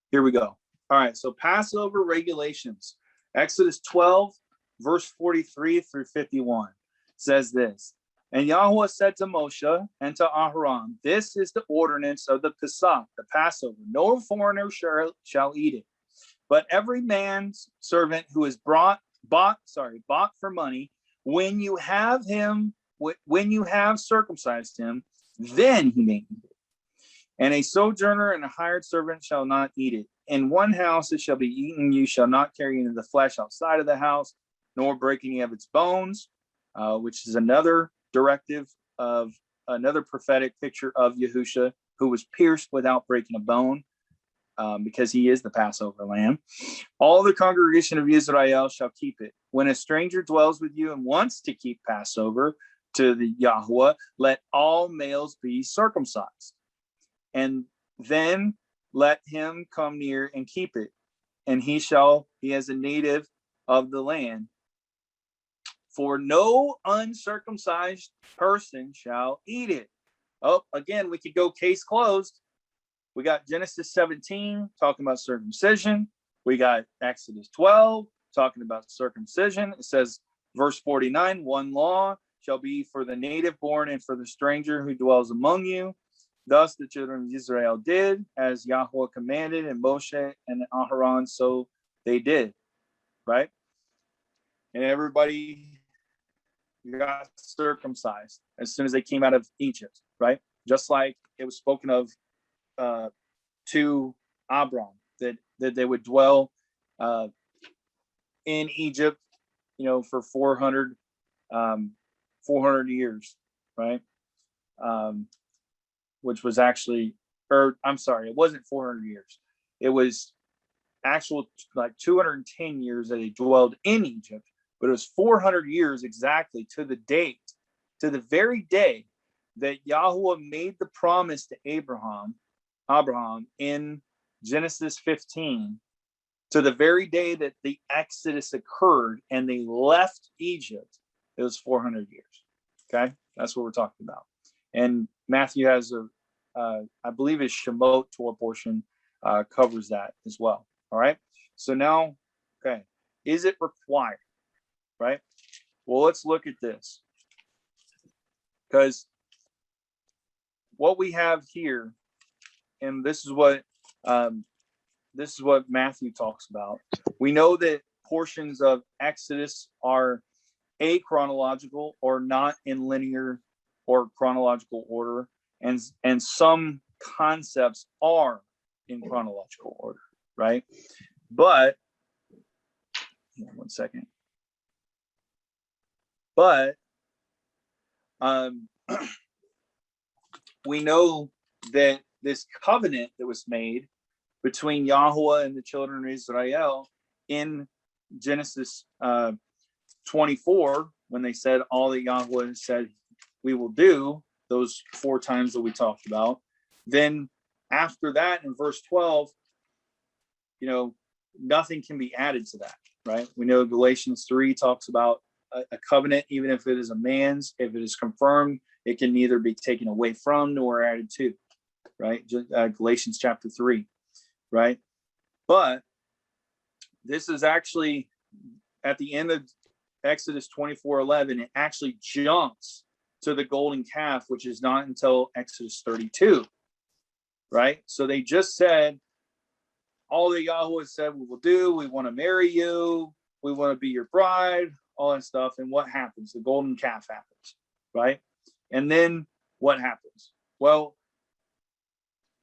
Here we go. All right, so Passover regulations. Exodus 12, verse 43 through 51 says this. And Yahuah said to Moshe and to Aharon, this is the ordinance of the Pesach, the Passover. No foreigner shall eat it. But every man's servant who is bought for money, when you have circumcised him, then he may eat it. And a sojourner and a hired servant shall not eat it. In one house it shall be eaten. You shall not carry any of the flesh outside of the house, nor break any of its bones, which is another directive of another prophetic picture of Yahusha, who was pierced without breaking a bone, because he is the Passover lamb. All the congregation of Israel shall keep it. When a stranger dwells with you and wants to keep Passover to the Yahuah, let all males be circumcised. And then let him come near and keep it. And he is a native of the land. For no uncircumcised person shall eat it. Oh, again, we could go case closed. We got Genesis 17 talking about circumcision. We got Exodus 12 talking about circumcision. It says, verse 49, one law shall be for the native born and for the stranger who dwells among you. Thus the children of Israel did as Yahuah commanded, and Moshe and Aharon, so they did. Right? And everybody got circumcised as soon as they came out of Egypt. Right? Just like it was spoken of to Abram, that they would dwell in Egypt, for 400 years, right? Which was actually, it wasn't 400 years. It was actual like 210 years that they dwelled in Egypt, but it was 400 years exactly to the very day that Yahuah made the promise to Abraham in Genesis 15, to the very day that the Exodus occurred and they left Egypt. It was 400 years. Okay, that's what we're talking about. And Matthew has I believe his Shemot Torah portion covers that as well. All right. So now, okay, is it required? Right. Well, let's look at this, because what we have here, and this is what Matthew talks about. We know that portions of Exodus are achronological or not in linear or chronological order, and some concepts are in chronological order, right? But one second. But we know that this covenant that was made between Yahuah and the children of Israel in Genesis 24, when they said all that Yahuah said we will do, those 4 times that we talked about, then after that in verse 12, nothing can be added to that, right? We know Galatians 3 talks about a covenant, even if it is a man's, if it is confirmed, it can neither be taken away from nor added to, right? Galatians chapter 3, right? But this is actually at the end of Exodus 24:11, it actually jumps to the golden calf, which is not until Exodus 32, right? So they just said, all that Yahuah said we will do, we want to marry you, we want to be your bride, all that stuff. And what happens? The golden calf happens, right? And then what happens? Well,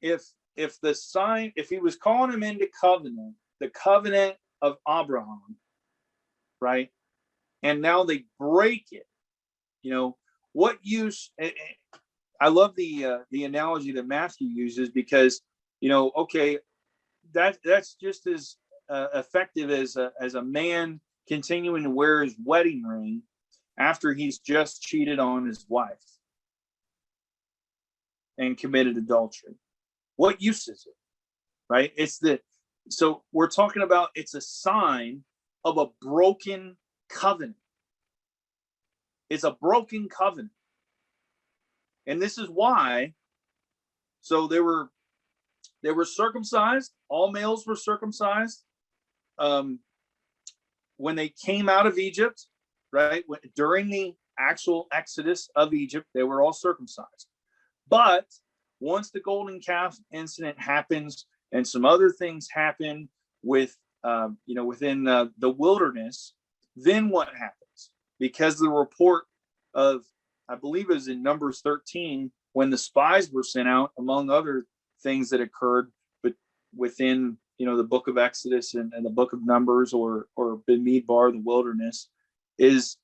if he was calling him into covenant, the covenant of Abraham, right? And now they break it, what use? I love the analogy that Matthew uses, because, okay, that's just as effective as a man continuing to wear his wedding ring after he's just cheated on his wife and committed adultery. What use is it, right? So we're talking about, it's a sign of a broken covenant. It's a broken covenant. And this is why, so they were circumcised, all males were circumcised when they came out of Egypt, right? During the actual exodus of Egypt, they were all circumcised. But once the golden calf incident happens and some other things happen with, within the wilderness, then what happens? Because the report of, I believe it was in Numbers 13, when the spies were sent out, among other things that occurred, but within, the book of Exodus and the book of Numbers, or Bemidbar, the wilderness, is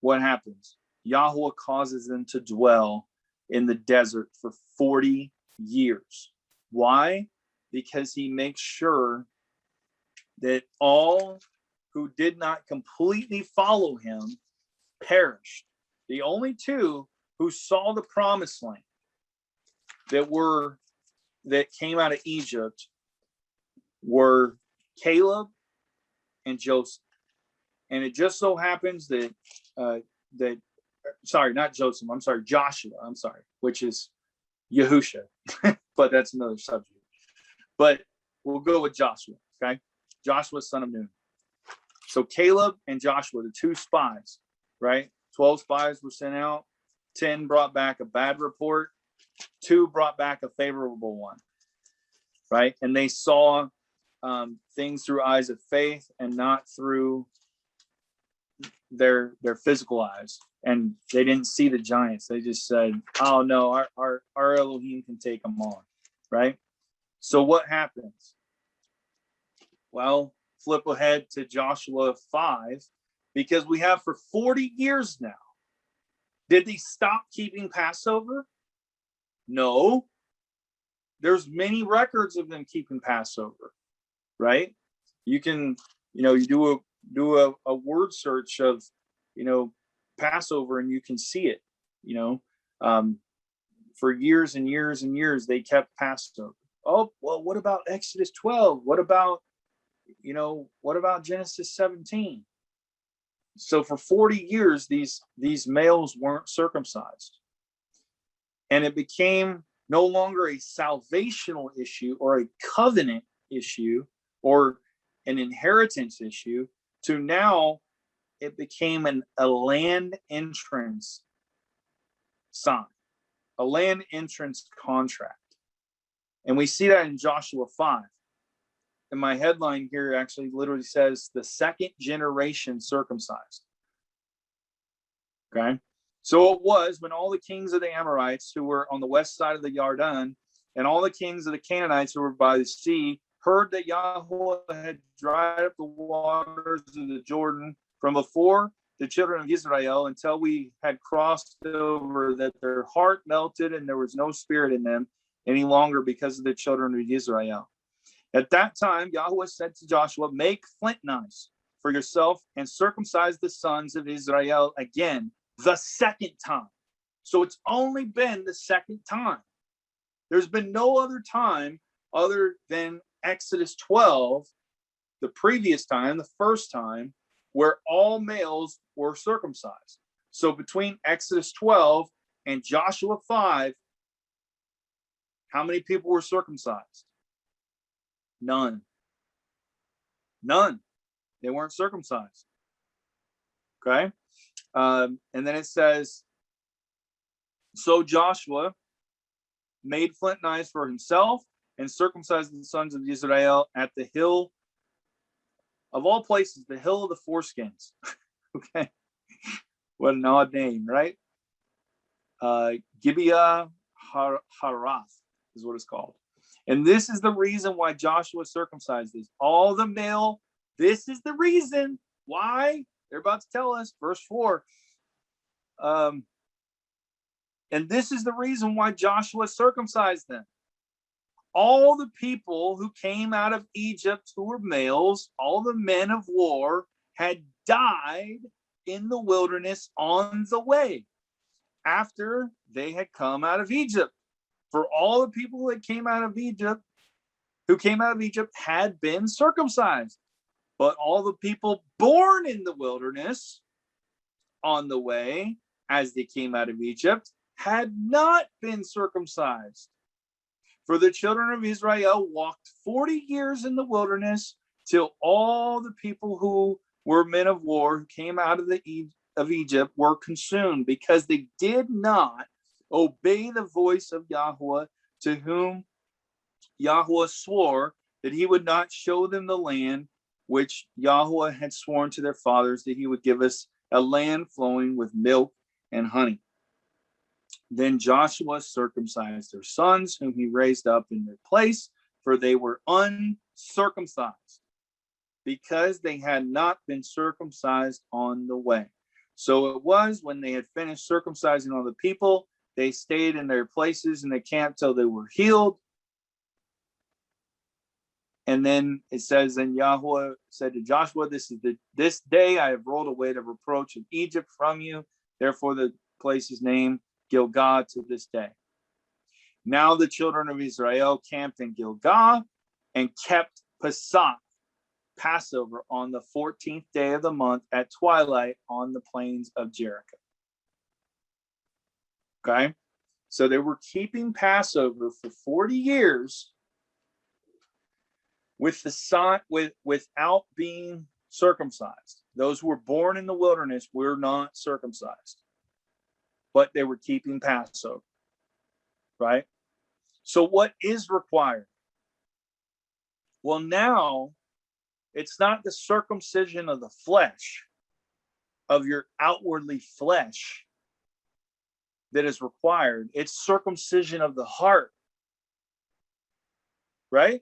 what happens. Yahuah causes them to dwell in the desert for 40 years. Why? Because he makes sure that all who did not completely follow him perished. The only 2 who saw the promised land that came out of Egypt were Caleb and Joseph. And it just so happens that Joshua, which is Yahusha, but that's another subject. But we'll go with Joshua, okay? Joshua, son of Nun. So Caleb and Joshua, the 2 spies, right? 12 spies were sent out. 10 brought back a bad report. 2 brought back a favorable one, right? And they saw things through eyes of faith and not through their physical eyes. And they didn't see the giants. They just said, oh no, our Elohim can take them on, right? So what happens? Well, flip ahead to Joshua 5, because we have for 40 years now. Did they stop keeping Passover? No. There's many records of them keeping Passover, right? You can, you do a word search of, Passover, and you can see it, for years and years and years, they kept Passover. Oh, well, what about Exodus 12? What about Genesis 17? So for 40 years, these males weren't circumcised. And it became no longer a salvational issue or a covenant issue or an inheritance issue, to now it became a land entrance sign, a land entrance contract. And we see that in Joshua 5. And my headline here actually literally says the 2nd generation circumcised. Okay. So it was when all the kings of the Amorites who were on the west side of the Yarden and all the kings of the Canaanites who were by the sea heard that Yahuah had dried up the waters of the Jordan from before the children of Israel until we had crossed over, that their heart melted and there was no spirit in them any longer because of the children of Israel. At that time, Yahuah said to Joshua, make flint knives for yourself and circumcise the sons of Israel again, the second time. So it's only been the second time. There's been no other time other than Exodus 12, the previous time, the first time, where all males were circumcised. So between Exodus 12 and Joshua 5, how many people were circumcised? None. None. They weren't circumcised. Okay. And then it says, so Joshua made flint knives for himself and circumcised the sons of Israel at the hill of all places, the hill of the foreskins. Okay. What an odd name, right? Gibeah Harath is what it's called. And this is the reason why Joshua circumcised these. All the male, this is the reason why. They're about to tell us, verse 4. And this is the reason why Joshua circumcised them. All the people who came out of Egypt who were males, all the men of war, had died in the wilderness on the way after they had come out of Egypt. For all the people that came out of Egypt, had been circumcised. But all the people born in the wilderness on the way as they came out of Egypt had not been circumcised. For the children of Israel walked 40 years in the wilderness till all the people who were men of war who came out of Egypt were consumed, because they did not obey the voice of Yahuah, to whom Yahuah swore that he would not show them the land which Yahuah had sworn to their fathers, that he would give us a land flowing with milk and honey. Then Joshua circumcised their sons, whom he raised up in their place, for they were uncircumcised, because they had not been circumcised on the way. So it was when they had finished circumcising all the people, they stayed in their places in the camp till they were healed. And then it says, and Yahuah said to Joshua, this day I have rolled away the reproach of Egypt from you. Therefore the place is named Gilgal to this day. Now the children of Israel camped in Gilgal and kept Pesach, Passover, on the 14th day of the month at twilight on the plains of Jericho. Okay, so they were keeping Passover for 40 years without being circumcised. Those who were born in the wilderness were not circumcised, but they were keeping Passover, right? So what is required? Well, now it's not the circumcision of the flesh, of your outwardly flesh, that is required. It's circumcision of the heart, right?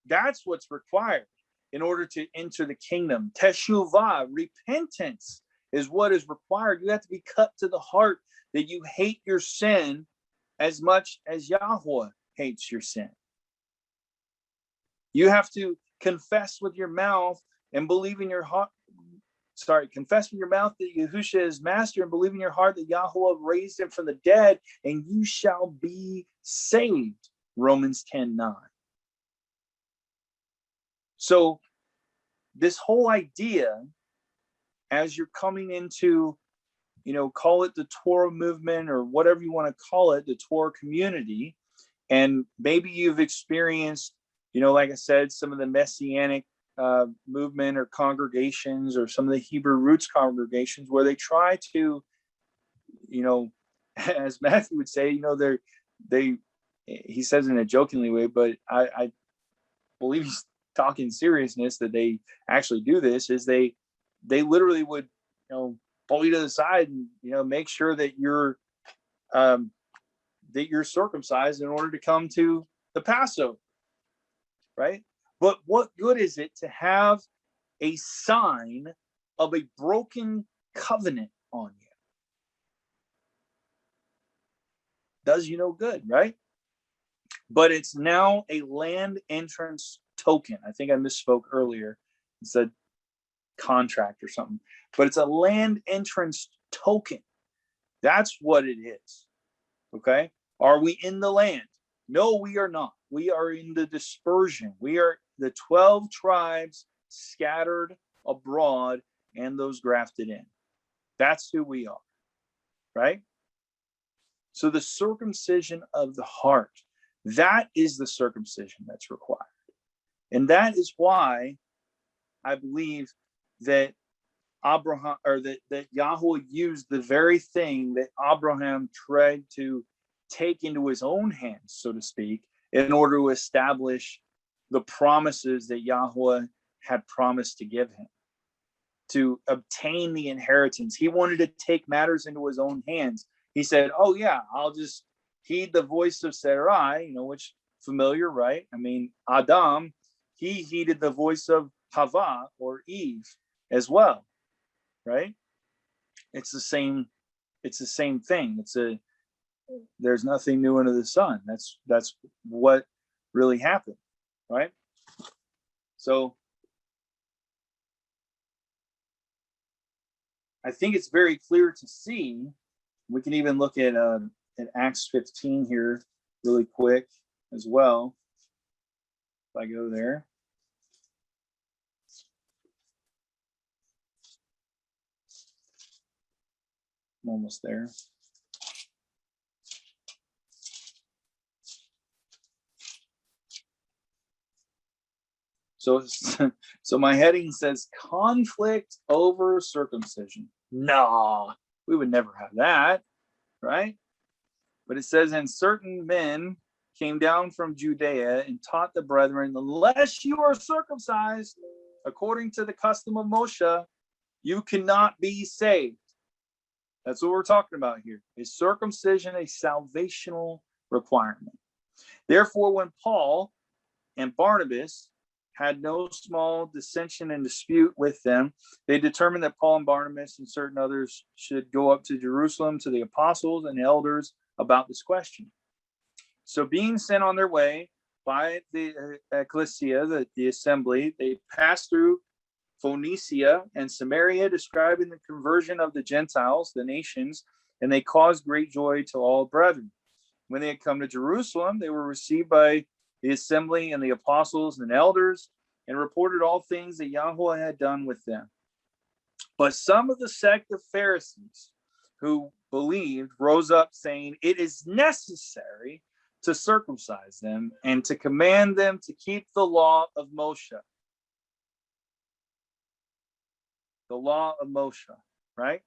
That's what's required in order to enter the kingdom. Teshuvah, repentance, is what is required. You have to be cut to the heart that you hate your sin as much as Yahuah hates your sin. You have to confess with your mouth and believe in your heart. Confess with your mouth that Yahusha is master, and believe in your heart that Yahuah raised him from the dead, and you shall be saved. Romans 10:9. So this whole idea, as you're coming into, call it the Torah movement or whatever you want to call it, the Torah community, and maybe you've experienced, like I said, some of the Messianic movement or congregations, or some of the Hebrew roots congregations, where they try to, as Matthew would say, he says in a jokingly way, but I believe he's talking seriousness, that they actually do this, is they literally would, pull you to the side and, make sure that you're circumcised in order to come to the Passover, right? But what good is it to have a sign of a broken covenant on you? Does you no good, right? But it's now a land entrance token. I think I misspoke earlier. It said contract or something, but it's a land entrance token. That's what it is. Okay. Are we in the land? No, we are not. We are in the dispersion. We are the 12 tribes scattered abroad and those grafted in. That's who we are. Right? So the circumcision of the heart, that is the circumcision that's required. And that is why I believe that Abraham, or that Yahuah used the very thing that Abraham tried to take into his own hands, so to speak, in order to establish the promises that Yahuah had promised to give him, to obtain the inheritance. He wanted to take matters into his own hands. He said, oh yeah, I'll just heed the voice of Sarai, which familiar, right? I mean, Adam, he heeded the voice of Hava or Eve as well, right? It's the same thing. There's nothing new under the sun. That's what really happened, right? So I think it's very clear to see. We can even look at Acts 15 here really quick as well. If I go there. I'm almost there. So my heading says conflict over circumcision. No, we would never have that, right? But it says, and certain men came down from Judea and taught the brethren, unless you are circumcised according to the custom of Moshe, you cannot be saved. That's what we're talking about here. Is circumcision a salvational requirement? Therefore, when Paul and Barnabas had no small dissension and dispute with them, they determined that Paul and Barnabas and certain others should go up to Jerusalem to the apostles and elders about this question. So being sent on their way by the ecclesia, the assembly, they passed through Phoenicia and Samaria, describing the conversion of the Gentiles, the nations, and they caused great joy to all brethren. When they had come to Jerusalem, they were received by the assembly and the apostles and elders, and reported all things that Yahuah had done with them. But some of the sect of Pharisees who believed rose up, saying, it is necessary to circumcise them and to command them to keep the law of Moshe. The law of Moshe, right?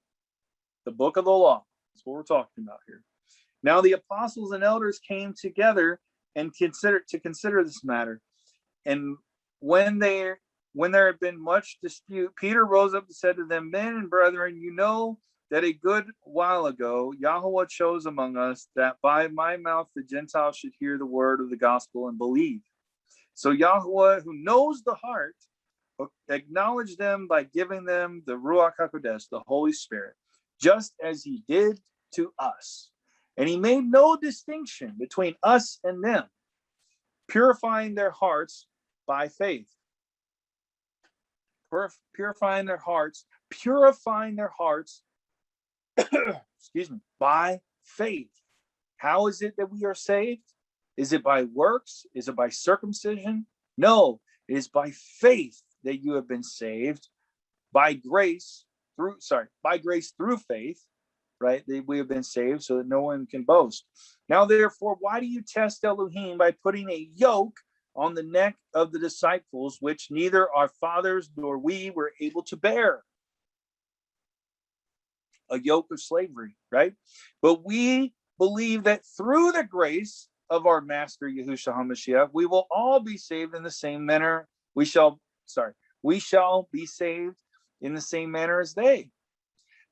The book of the law. That's what we're talking about here. Now the apostles and elders came together and consider this matter. And when there had been much dispute, Peter rose up and said to them, men and brethren, you know that a good while ago Yahuah chose among us that by my mouth the Gentiles should hear the word of the gospel and believe. So Yahuah, who knows the heart, acknowledged them by giving them the Ruach HaKodesh, the Holy Spirit, just as he did to us. And he made no distinction between us and them, purifying their hearts by faith. Purifying their hearts, excuse me, by faith. How is it that we are saved? Is it by works? Is it by circumcision? No, it is by faith that you have been saved, by grace through faith, right? We have been saved so that no one can boast. Now, therefore, why do you test Elohim by putting a yoke on the neck of the disciples, which neither our fathers nor we were able to bear? A yoke of slavery, right? But we believe that through the grace of our Master Yahusha HaMashiach, we will all be saved in the same manner. We shall be saved in the same manner as they.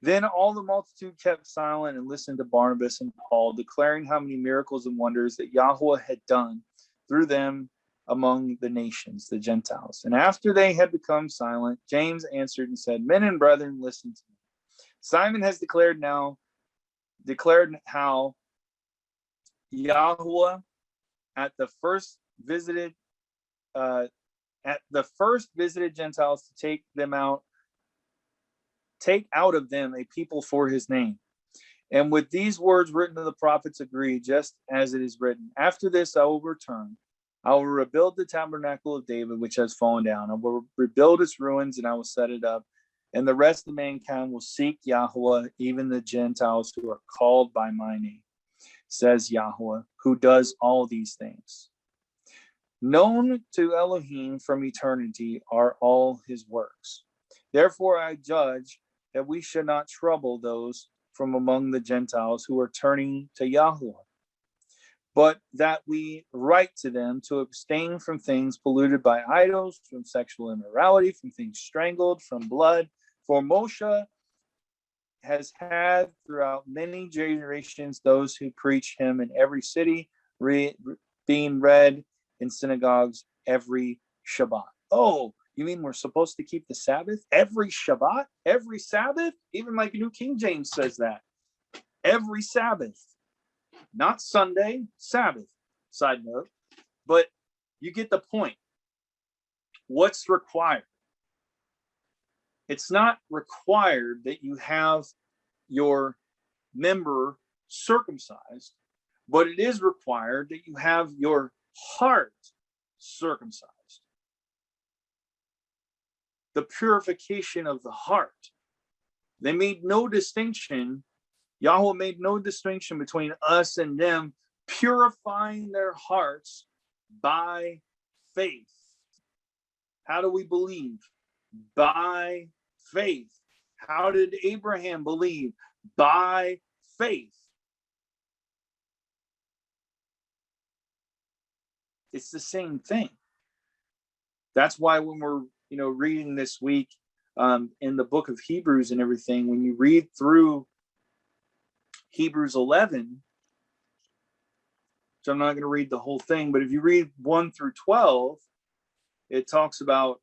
Then all the multitude kept silent and listened to Barnabas and Paul, declaring how many miracles and wonders that Yahuah had done through them among the nations, the Gentiles. And after they had become silent, James answered and said, Men and brethren, listen to me. Simon has declared how Yahuah at the first visited Gentiles to take out of them a people for his name. And with these words written of the prophets agree, just as it is written, after this I will return. I will rebuild the tabernacle of David, which has fallen down. I will rebuild its ruins, and I will set it up. And the rest of mankind will seek Yahuah, even the Gentiles who are called by my name, says Yahuah, who does all these things. Known to Elohim from eternity are all his works. Therefore I judge that we should not trouble those from among the Gentiles who are turning to Yahuah, but that we write to them to abstain from things polluted by idols, from sexual immorality, from things strangled, from blood. For Moshe has had throughout many generations those who preach him in every city, being read in synagogues every Shabbat. Oh, you mean we're supposed to keep the Sabbath every Shabbat, every Sabbath? Even like New King James says that. Every Sabbath. Not Sunday, Sabbath. Side note. But you get the point. What's required? It's not required that you have your member circumcised, but it is required that you have your heart circumcised. The purification of the heart. They made no distinction. Yahuah made no distinction between us and them, purifying their hearts by faith. How do we believe? By faith. How did Abraham believe? By faith. It's the same thing. That's why when we're reading this week in the book of Hebrews and everything, when you read through Hebrews 11, so I'm not going to read the whole thing, but if you read 1 through 12, it talks about,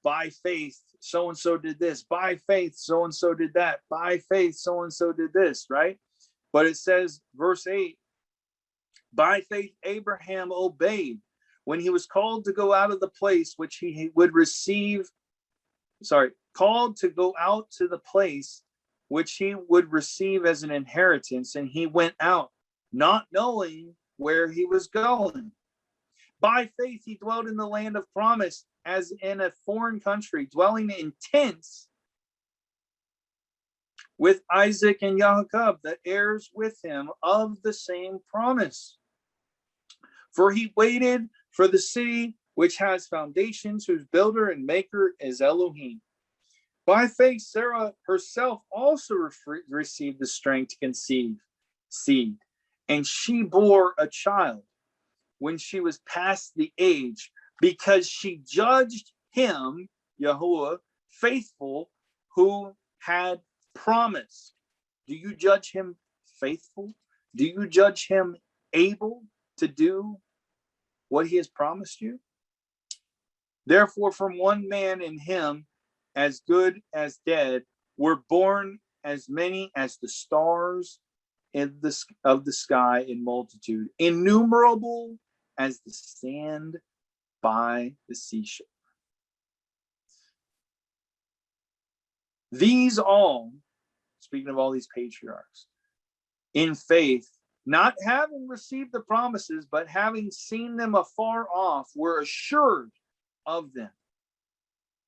by faith, so-and-so did this. By faith, so-and-so did that. By faith, so-and-so did this, right? But it says, verse 8, by faith, Abraham obeyed when he was called to go out of the place which he would receive, called to go out to the place which he would receive as an inheritance, and he went out, not knowing where he was going. By faith, he dwelt in the land of promise, as in a foreign country, dwelling in tents with Isaac and Jacob, the heirs with him of the same promise. For he waited for the city which has foundations, whose builder and maker is Elohim. By faith, Sarah herself also received the strength to conceive seed, and she bore a child when she was past the age, because she judged him, Yahuah, faithful, who had promised. Do you judge him faithful? Do you judge him able to do what he has promised you? Therefore, from one man in him, as good as dead, were born as many as the stars of the sky in multitude, innumerable as the sand by the seashore. These all, speaking of all these patriarchs, in faith, not having received the promises, but having seen them afar off, were assured of them.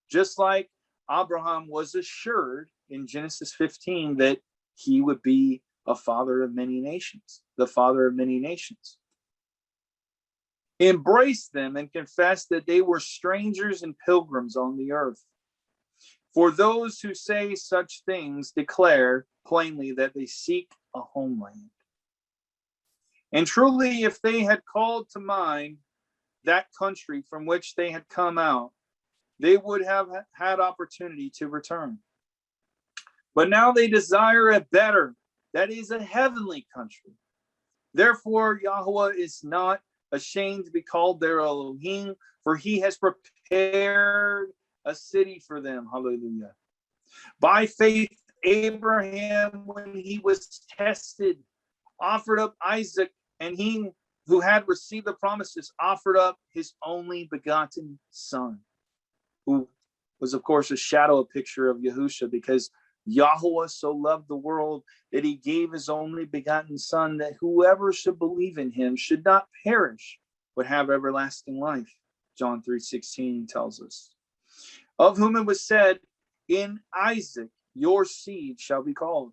Just like Abraham was assured in Genesis 15 that he would be a father of many nations, the father of many nations. Embraced them and confessed that they were strangers and pilgrims on the earth. For those who say such things declare plainly that they seek a homeland. And truly, if they had called to mind that country from which they had come out, they would have had opportunity to return. But now they desire a better, that is a heavenly country. Therefore, Yahuah is not ashamed to be called their Elohim, for he has prepared a city for them. Hallelujah. By faith, Abraham, when he was tested, offered up Isaac, and he who had received the promises offered up his only begotten son, who was, of course, a shadow, a picture of Yahusha, because Yahuah so loved the world that he gave his only begotten son, that whoever should believe in him should not perish, but have everlasting life. John 3:16 tells us. Of whom it was said, in Isaac your seed shall be called.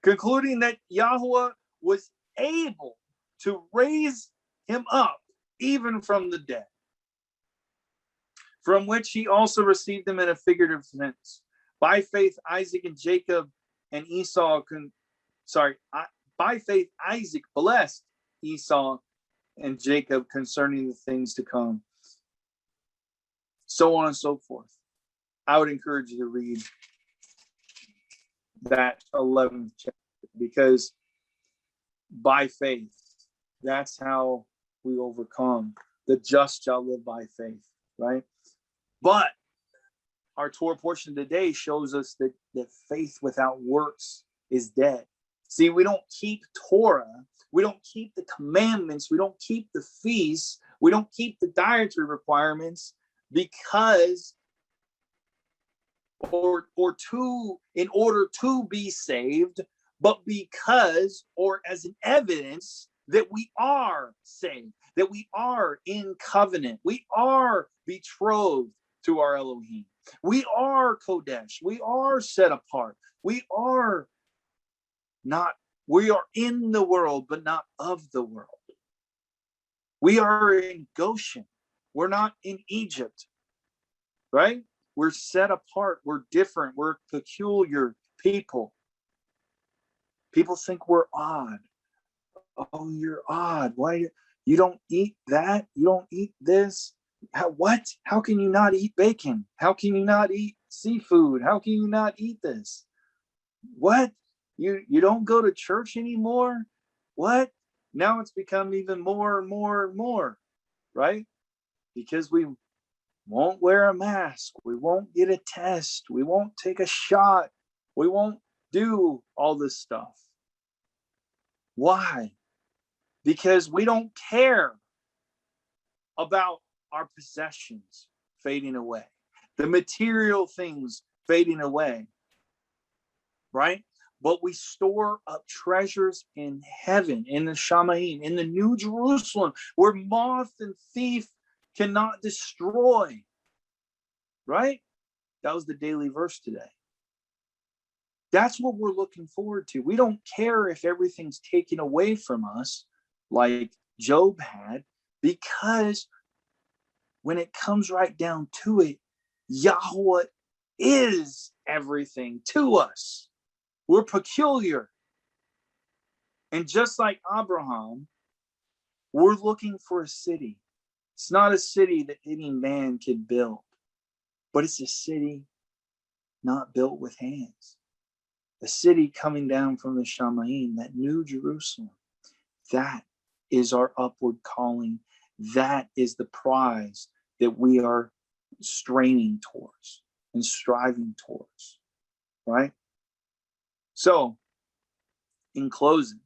Concluding that Yahuah was able to raise him up even from the dead, from which he also received them in a figurative sense. By faith, Isaac and Jacob and Esau, by faith, Isaac blessed Esau and Jacob concerning the things to come. So on and so forth. I would encourage you to read that 11th chapter, because by faith, that's how we overcome. The just shall live by faith, right? But our Torah portion today shows us that faith without works is dead. See, we don't keep Torah, we don't keep the commandments, we don't keep the feasts, we don't keep the dietary requirements because in order to be saved, but because, or as an evidence that we are saved, that we are in covenant, we are betrothed to our Elohim, we are Kodesh, we are set apart, we are in the world, but not of the world. We are in Goshen, we're not in Egypt, right? We're set apart, we're different, we're peculiar people. People think we're odd. Oh, you're odd. Why? You don't eat that? You don't eat this? What? How can you not eat bacon? How can you not eat seafood? How can you not eat this? What? You don't go to church anymore? What? Now it's become even more and more and more, right? Because we won't wear a mask. We won't get a test. We won't take a shot. We won't do all this stuff. Why? Because we don't care about our possessions fading away, the material things fading away, right? But we store up treasures in heaven, in the Shamayim, in the New Jerusalem, where moth and thief cannot destroy, right? That was the daily verse today. That's what we're looking forward to. We don't care if everything's taken away from us like Job had, because when it comes right down to it, Yahuah is everything to us. We're peculiar. And just like Abraham, we're looking for a city. It's not a city that any man can build, but it's a city not built with hands. A city coming down from the Shamayim, that New Jerusalem. That is our upward calling. That is the prize that we are straining towards and striving towards, right? So, in closing,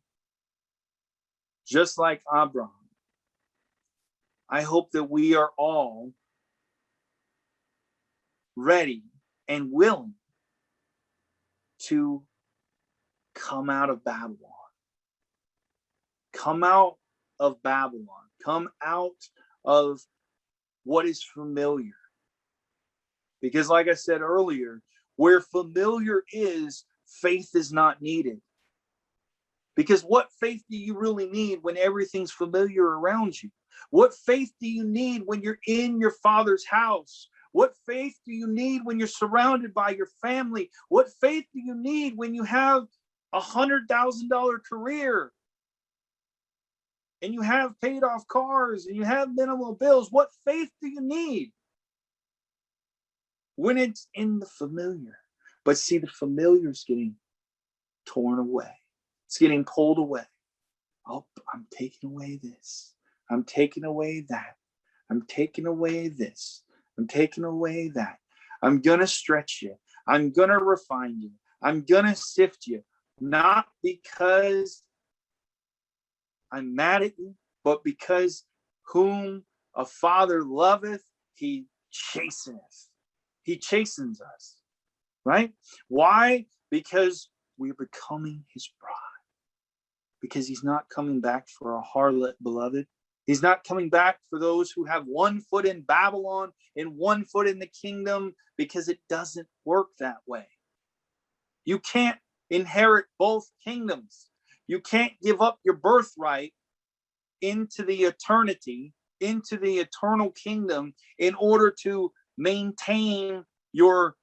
just like Abraham, I hope that we are all ready and willing to come out of Babylon. Come out of Babylon. Come out of what is familiar. Because like I said earlier, where familiar is, faith is not needed. Because what faith do you really need when everything's familiar around you? What faith do you need when you're in your Father's house? What faith do you need when you're surrounded by your family? What faith do you need when you have a $100,000 career and you have paid off cars and you have minimal bills? What faith do you need when it's in the familiar? But see, the familiar is getting torn away. It's getting pulled away. Oh, I'm taking away this. I'm taking away that. I'm taking away this. I'm taking away that. I'm going to stretch you. I'm going to refine you. I'm going to sift you. Not because I'm mad at you, but because whom a father loveth, he chasteneth. He chastens us, right? Why? Because we're becoming his bride. Because he's not coming back for a harlot beloved. He's not coming back for those who have one foot in Babylon and one foot in the kingdom, because it doesn't work that way. You can't inherit both kingdoms. You can't give up your birthright into the eternity, into the eternal kingdom, in order to maintain your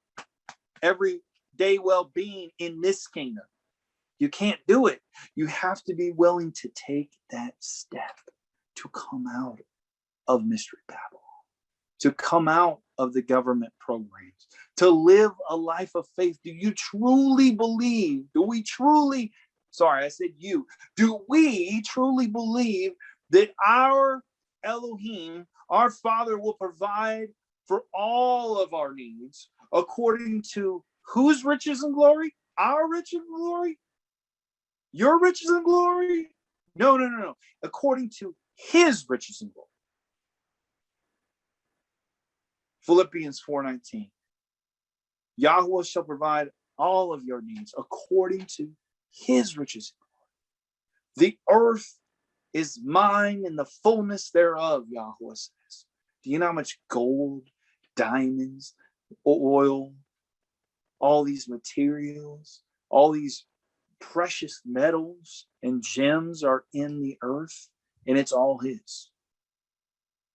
everyday well-being in this kingdom. You can't do it. You have to be willing to take that step to come out of Mystery Babylon, to come out of the government programs, to live a life of faith. Do you truly believe? Do we truly truly believe that our Elohim, our Father, will provide for all of our needs according to whose riches and glory? Our riches and glory? Your riches and glory? No. According to his riches and glory. Philippians 4:19. Yahuah shall provide all of your needs according to his riches and glory. The earth is mine and the fullness thereof, Yahuah says. Do you know how much gold, diamonds, oil, all these materials, all these precious metals and gems are in the earth, and it's all his.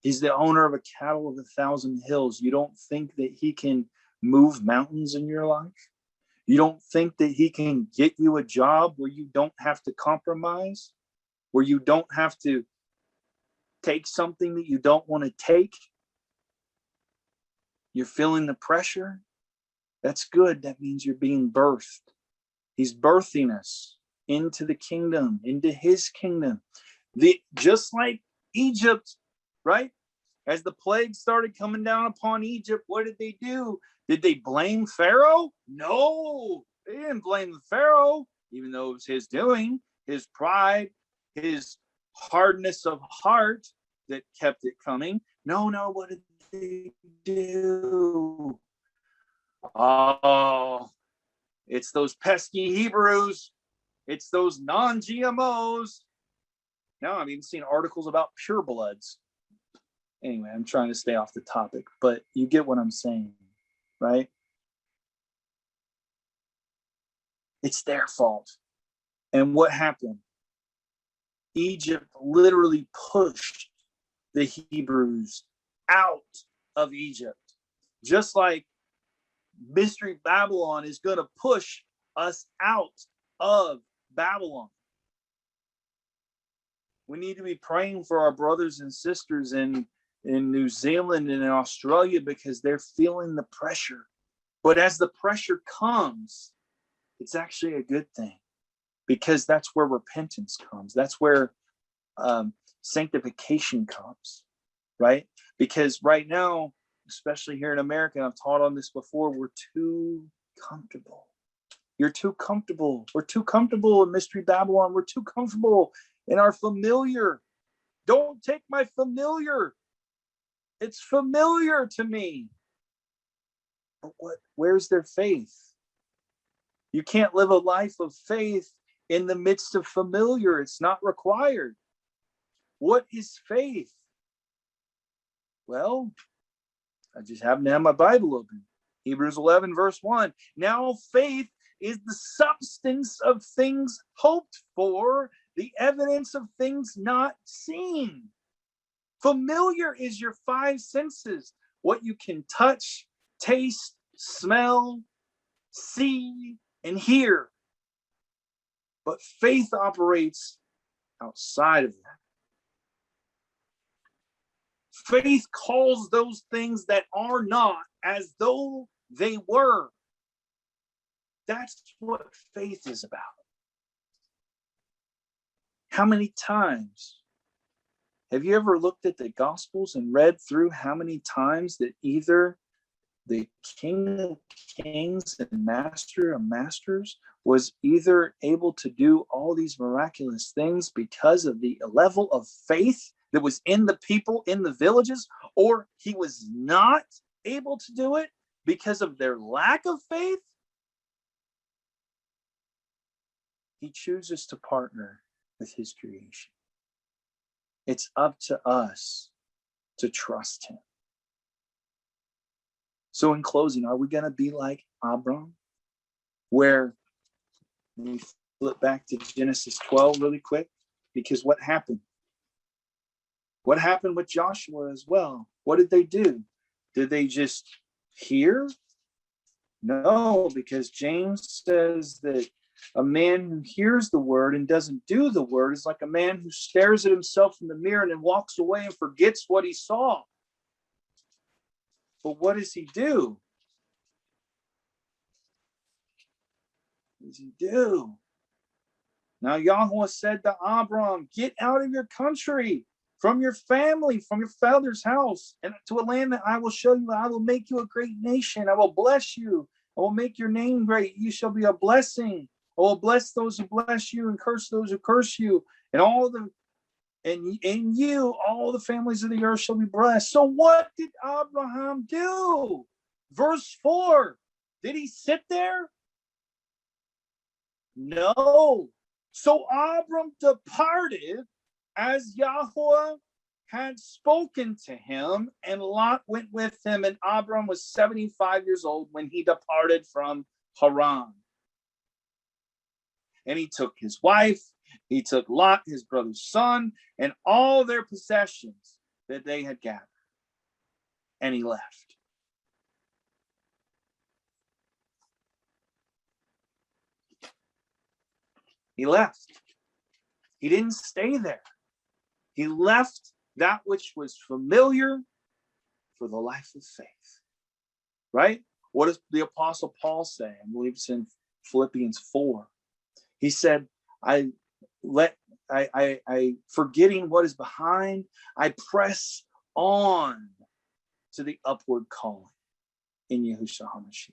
He's the owner of a cattle of 1,000 hills. You don't think that he can move mountains in your life? You don't think that he can get you a job where you don't have to compromise, where you don't have to take something that you don't want to take? You're feeling the pressure? That's good. That means you're being birthed. He's birthing us into the kingdom, into his kingdom. Just like Egypt, right? As the plague started coming down upon Egypt, what did they do? Did they blame Pharaoh? No, they didn't blame the Pharaoh, even though it was his doing, his pride, his hardness of heart that kept it coming. No, what did they do? Oh, it's those pesky Hebrews. It's those non-GMOs. Now I'm even seeing articles about purebloods. Anyway, I'm trying to stay off the topic, but you get what I'm saying, right? It's their fault. And what happened? Egypt literally pushed the Hebrews out of Egypt. Just like Mystery Babylon is going to push us out of Babylon. We need to be praying for our brothers and sisters in New Zealand and in Australia, because they're feeling the pressure. But as the pressure comes, it's actually a good thing, because that's where repentance comes. That's where sanctification comes, right? Because right now, especially here in America, and I've taught on this before, we're too comfortable. You're too comfortable. We're too comfortable in Mystery Babylon. We're too comfortable in our familiar. Don't take my familiar. It's familiar to me. But where's their faith? You can't live a life of faith in the midst of familiar. It's not required. What is faith? Well, I just happen to have my Bible open. Hebrews 11, verse 1. Now faith is the substance of things hoped for, the evidence of things not seen. Familiar is your five senses, what you can touch, taste, smell, see, and hear. But faith operates outside of that. Faith calls those things that are not as though they were. That's what faith is about. How many times have you ever looked at the Gospels and read through how many times that either the King of Kings and Master of Masters was either able to do all these miraculous things because of the level of faith that was in the people in the villages, or he was not able to do it because of their lack of faith? He chooses to partner with his creation. It's up to us to trust him. So in closing, are we going to be like Abram, where we flip back to Genesis 12 really quick? Because what happened? What happened with Joshua as well? What did they do? Did they just hear? No, because James says that a man who hears the word and doesn't do the word is like a man who stares at himself in the mirror and then walks away and forgets what he saw. But what does he do? What does he do? Now Yahuah said to Abram, get out of your country, from your family, from your father's house, and to a land that I will show you. I will make you a great nation. I will bless you. I will make your name great. You shall be a blessing. I will bless those who bless you and curse those who curse you. And all the families of the earth shall be blessed. So what did Abraham do? Verse 4. Did he sit there? No. So Abram departed as Yahuah had spoken to him, and Lot went with him, and Abram was 75 years old when he departed from Haran. And he took his wife, he took Lot, his brother's son, and all their possessions that they had gathered. And he left. He left. He didn't stay there. He left that which was familiar for the life of faith. Right? What does the Apostle Paul say? I believe it's in Philippians 4. He said, I forgetting what is behind, I press on to the upward calling in Yahusha HaMashiach.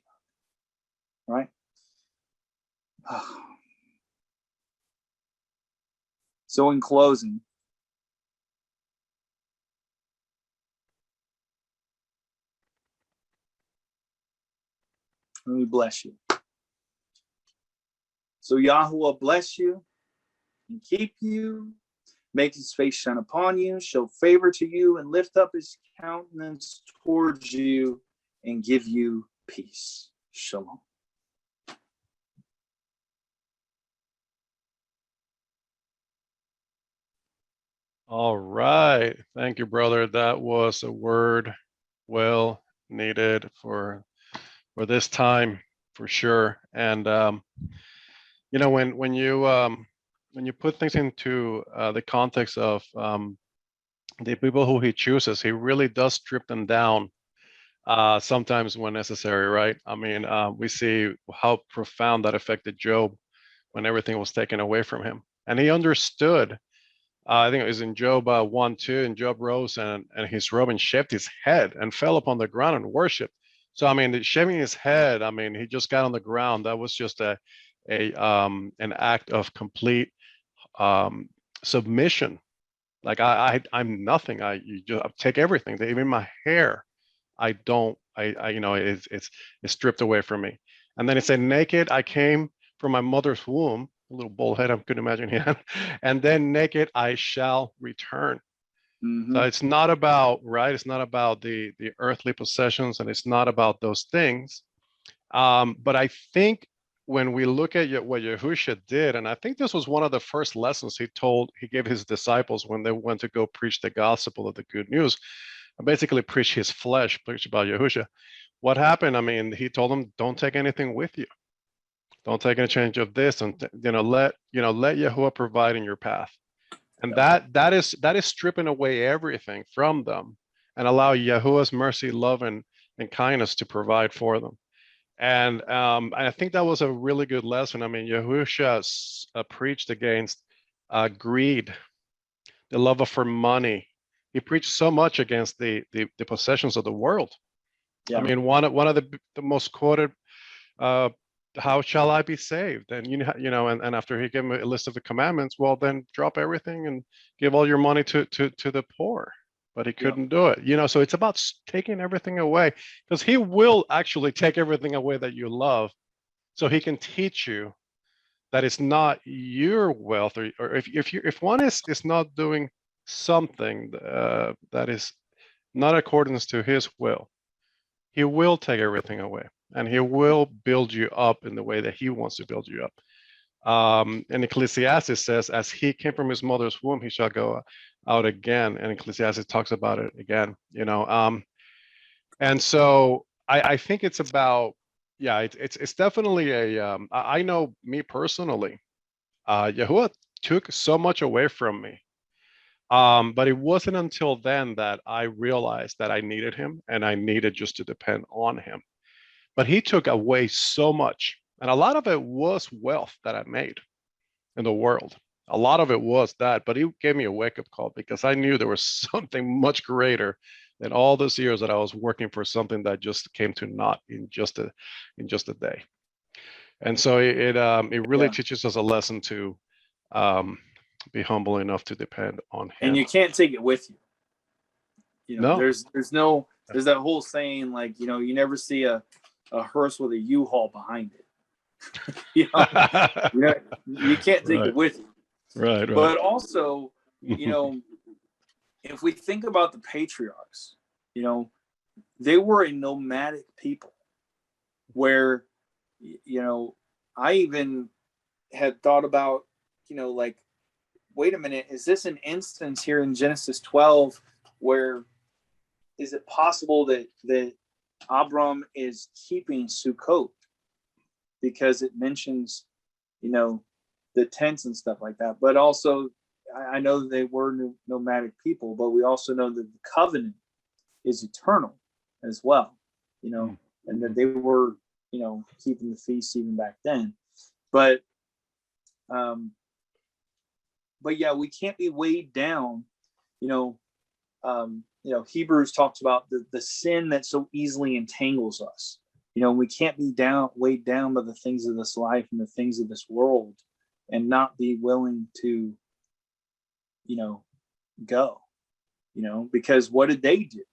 Right? So in closing, let me bless you. So Yahuah bless you and keep you, make his face shine upon you, show favor to you, and lift up his countenance towards you and give you peace. Shalom. All right. Thank you, brother. That was a word well needed for this time, for sure. And you know, when you put things into the context of the people who he chooses, he really does strip them down sometimes when necessary, right? I mean, we see how profound that affected Job when everything was taken away from him. And he understood, I think it was in Job 1:2, and Job rose and his robe and shaved his head and fell upon the ground and worshiped. So, I mean, shaving his head, I mean, he just got on the ground. That was just an act of complete submission. Like I'm nothing. You just take everything, even my hair. I you know, it's stripped away from me. And then it said, naked I came from my mother's womb. A little bald head, I couldn't imagine him. And then naked I shall return. Mm-hmm. So it's not about, right? It's not about the earthly possessions, and it's not about those things. But I think when we look at what Yahusha did, and I think this was one of the first lessons he gave his disciples when they went to go preach the gospel of the good news, and basically preach his flesh, preach about Yahusha. What happened? I mean, he told them, don't take anything with you. Don't take any change of this, and let Yahuah provide in your path. And that is stripping away everything from them and allow Yahuah's mercy, love, and kindness to provide for them. And I think that was a really good lesson. I mean, Yahusha preached against greed, the love for money. He preached so much against the possessions of the world. Yeah. I mean, one of the most quoted, how shall I be saved? And and after he gave him a list of the commandments, well, then drop everything and give all your money to the poor. But he couldn't do it. So it's about taking everything away, because he will actually take everything away that you love, so he can teach you that it's not your wealth, or if one is not doing something that is not accordance to his will, he will take everything away, and he will build you up in the way that he wants to build you up. And Ecclesiastes says, as he came from his mother's womb, he shall go out again. And Ecclesiastes talks about it again, and so I think it's about, yeah, it's definitely I know me personally, Yahuah took so much away from me. But it wasn't until then that I realized that I needed him, and I needed just to depend on him. But he took away so much, and a lot of it was wealth that I made in the world. A lot of it was that, but he gave me a wake-up call, because I knew there was something much greater than all those years that I was working for something that just came to naught in just a day. And so it really teaches us a lesson to be humble enough to depend on him. And you can't take it with you. No. There's that whole saying, like, you never see a hearse with a U-Haul behind it. you can't take it with you. Right. But also, if we think about the patriarchs, they were a nomadic people, where, I even had thought about, like, wait a minute, is this an instance here in Genesis 12 where is it possible that Abram is keeping Sukkot, because it mentions, the tents and stuff like that? But also, I know that they were nomadic people, but we also know that the covenant is eternal as well, and that they were, keeping the feast even back then. But yeah, we can't be weighed down. Hebrews talks about the sin that so easily entangles us. We can't be weighed down by the things of this life and the things of this world, and not be willing to, go. Because what did they do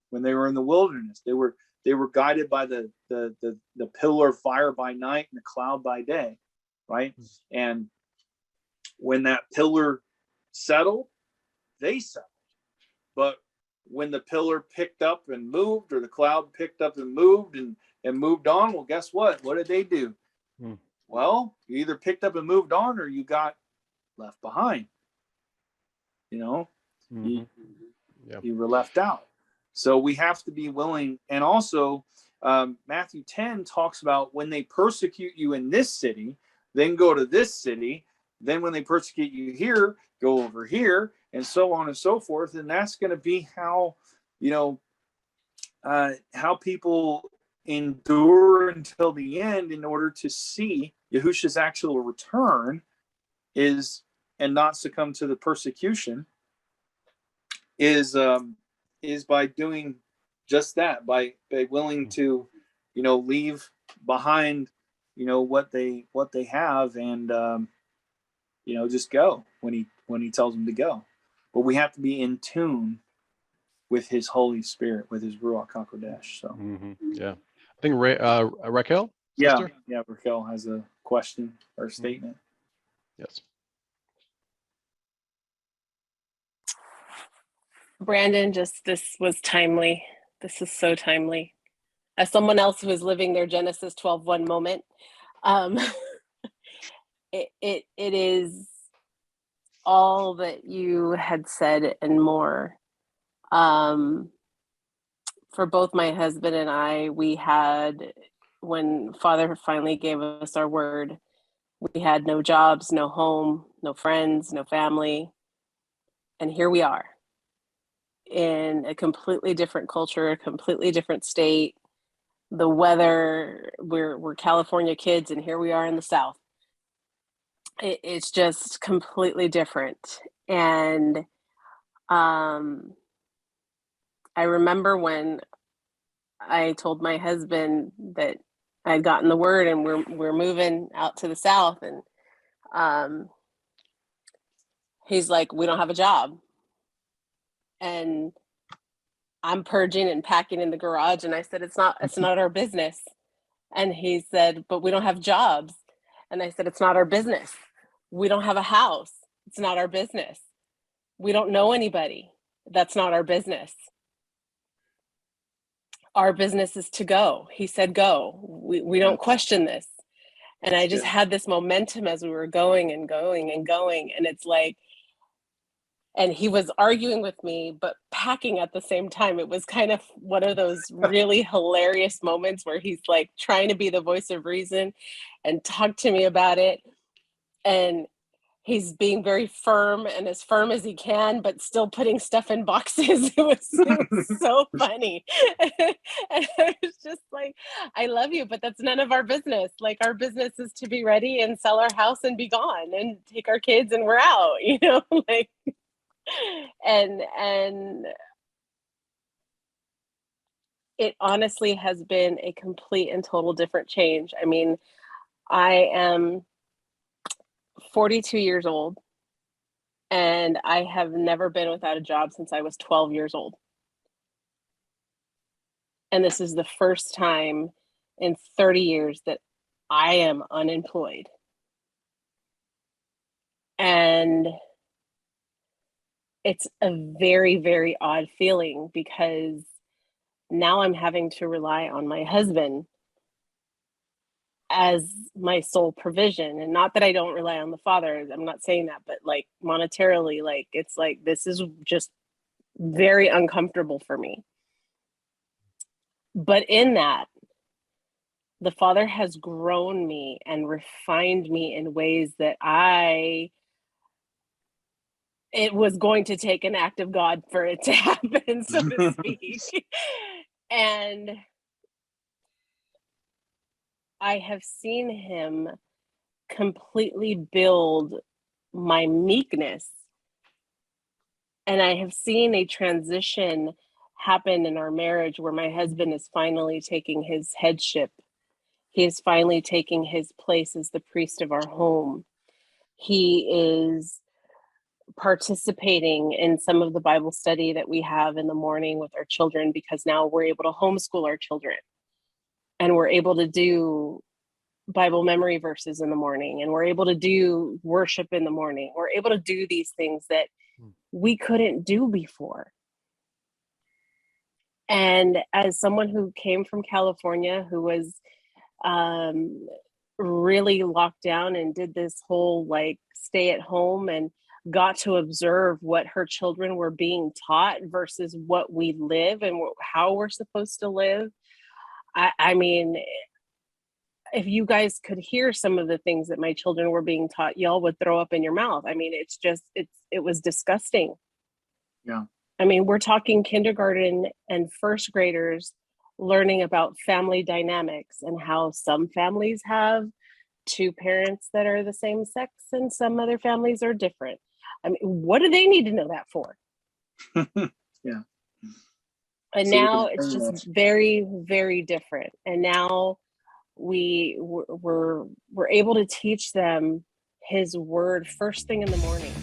when they were in the wilderness? They were guided by the pillar of fire by night and the cloud by day, right? And when that pillar settled, they settled. But when the pillar picked up and moved, or the cloud picked up and moved on, well, guess what? What did they do? Well, you either picked up and moved on, or you got left behind. You were left out. So we have to be willing. And also, Matthew 10 talks about, when they persecute you in this city, then go to this city. Then when they persecute you here, go over here, and so on and so forth. And that's going to be how, how people endure until the end, in order to see Yahusha's actual return and not succumb to the persecution, is by doing just that, by willing to, leave behind, what they have, and just go when he tells them to go. But we have to be in tune with his Holy Spirit, with his Ruach HaKodesh. So yeah, I think Raquel, sister? yeah, Raquel has a question or a statement. Yes. Brandon, this was timely. This is so timely. As someone else who is living their Genesis 12:1 moment, it is all that you had said and more. For both my husband and I, we had, when Father finally gave us our word, we had no jobs, no home, no friends, no family. And here we are in a completely different culture, a completely different state, the weather. We're California kids, and here we are in the South. It's just completely different. And I remember when I told my husband that I'd gotten the word and we're moving out to the South, and he's like, we don't have a job. And I'm purging and packing in the garage, and I said, it's not our business. And he said, but we don't have jobs. And I said, it's not our business. We don't have a house. It's not our business. We don't know anybody. That's not our business. Our business is to go. He said, go. We don't question this. And I just had this momentum as we were going and going and going. And it's like, and he was arguing with me, but packing at the same time. It was kind of one of those really hilarious moments where he's like trying to be the voice of reason and talk to me about it. And he's being very firm and as firm as he can, but still putting stuff in boxes. It was so funny. And I was just like, I love you, but that's none of our business. Like, our business is to be ready and sell our house and be gone and take our kids and we're out, you know, like, and it honestly has been a complete and total different change. I mean, I am 42 years old, and I have never been without a job since I was 12 years old. And this is the first time in 30 years that I am unemployed. And it's a very, very odd feeling, because now I'm having to rely on my husband as my sole provision. And not that I don't rely on the Father, I'm not saying that, but like monetarily, like, it's like, this is just very uncomfortable for me. But in that, the Father has grown me and refined me in ways that it was going to take an act of God for it to happen, so to speak. And I have seen him completely build my meekness. And I have seen a transition happen in our marriage where my husband is finally taking his headship. He is finally taking his place as the priest of our home. He is participating in some of the Bible study that we have in the morning with our children, because now we're able to homeschool our children. And we're able to do Bible memory verses in the morning, and we're able to do worship in the morning. We're able to do these things that we couldn't do before. And as someone who came from California, who was really locked down and did this whole like stay at home, and got to observe what her children were being taught versus what we live and how we're supposed to live. I mean, if you guys could hear some of the things that my children were being taught, y'all would throw up in your mouth. I mean, it was disgusting. Yeah. I mean, we're talking kindergarten and first graders learning about family dynamics and how some families have two parents that are the same sex and some other families are different. I mean, what do they need to know that for? Yeah. And so now it's just very, very different. And now we're able to teach them his word first thing in the morning.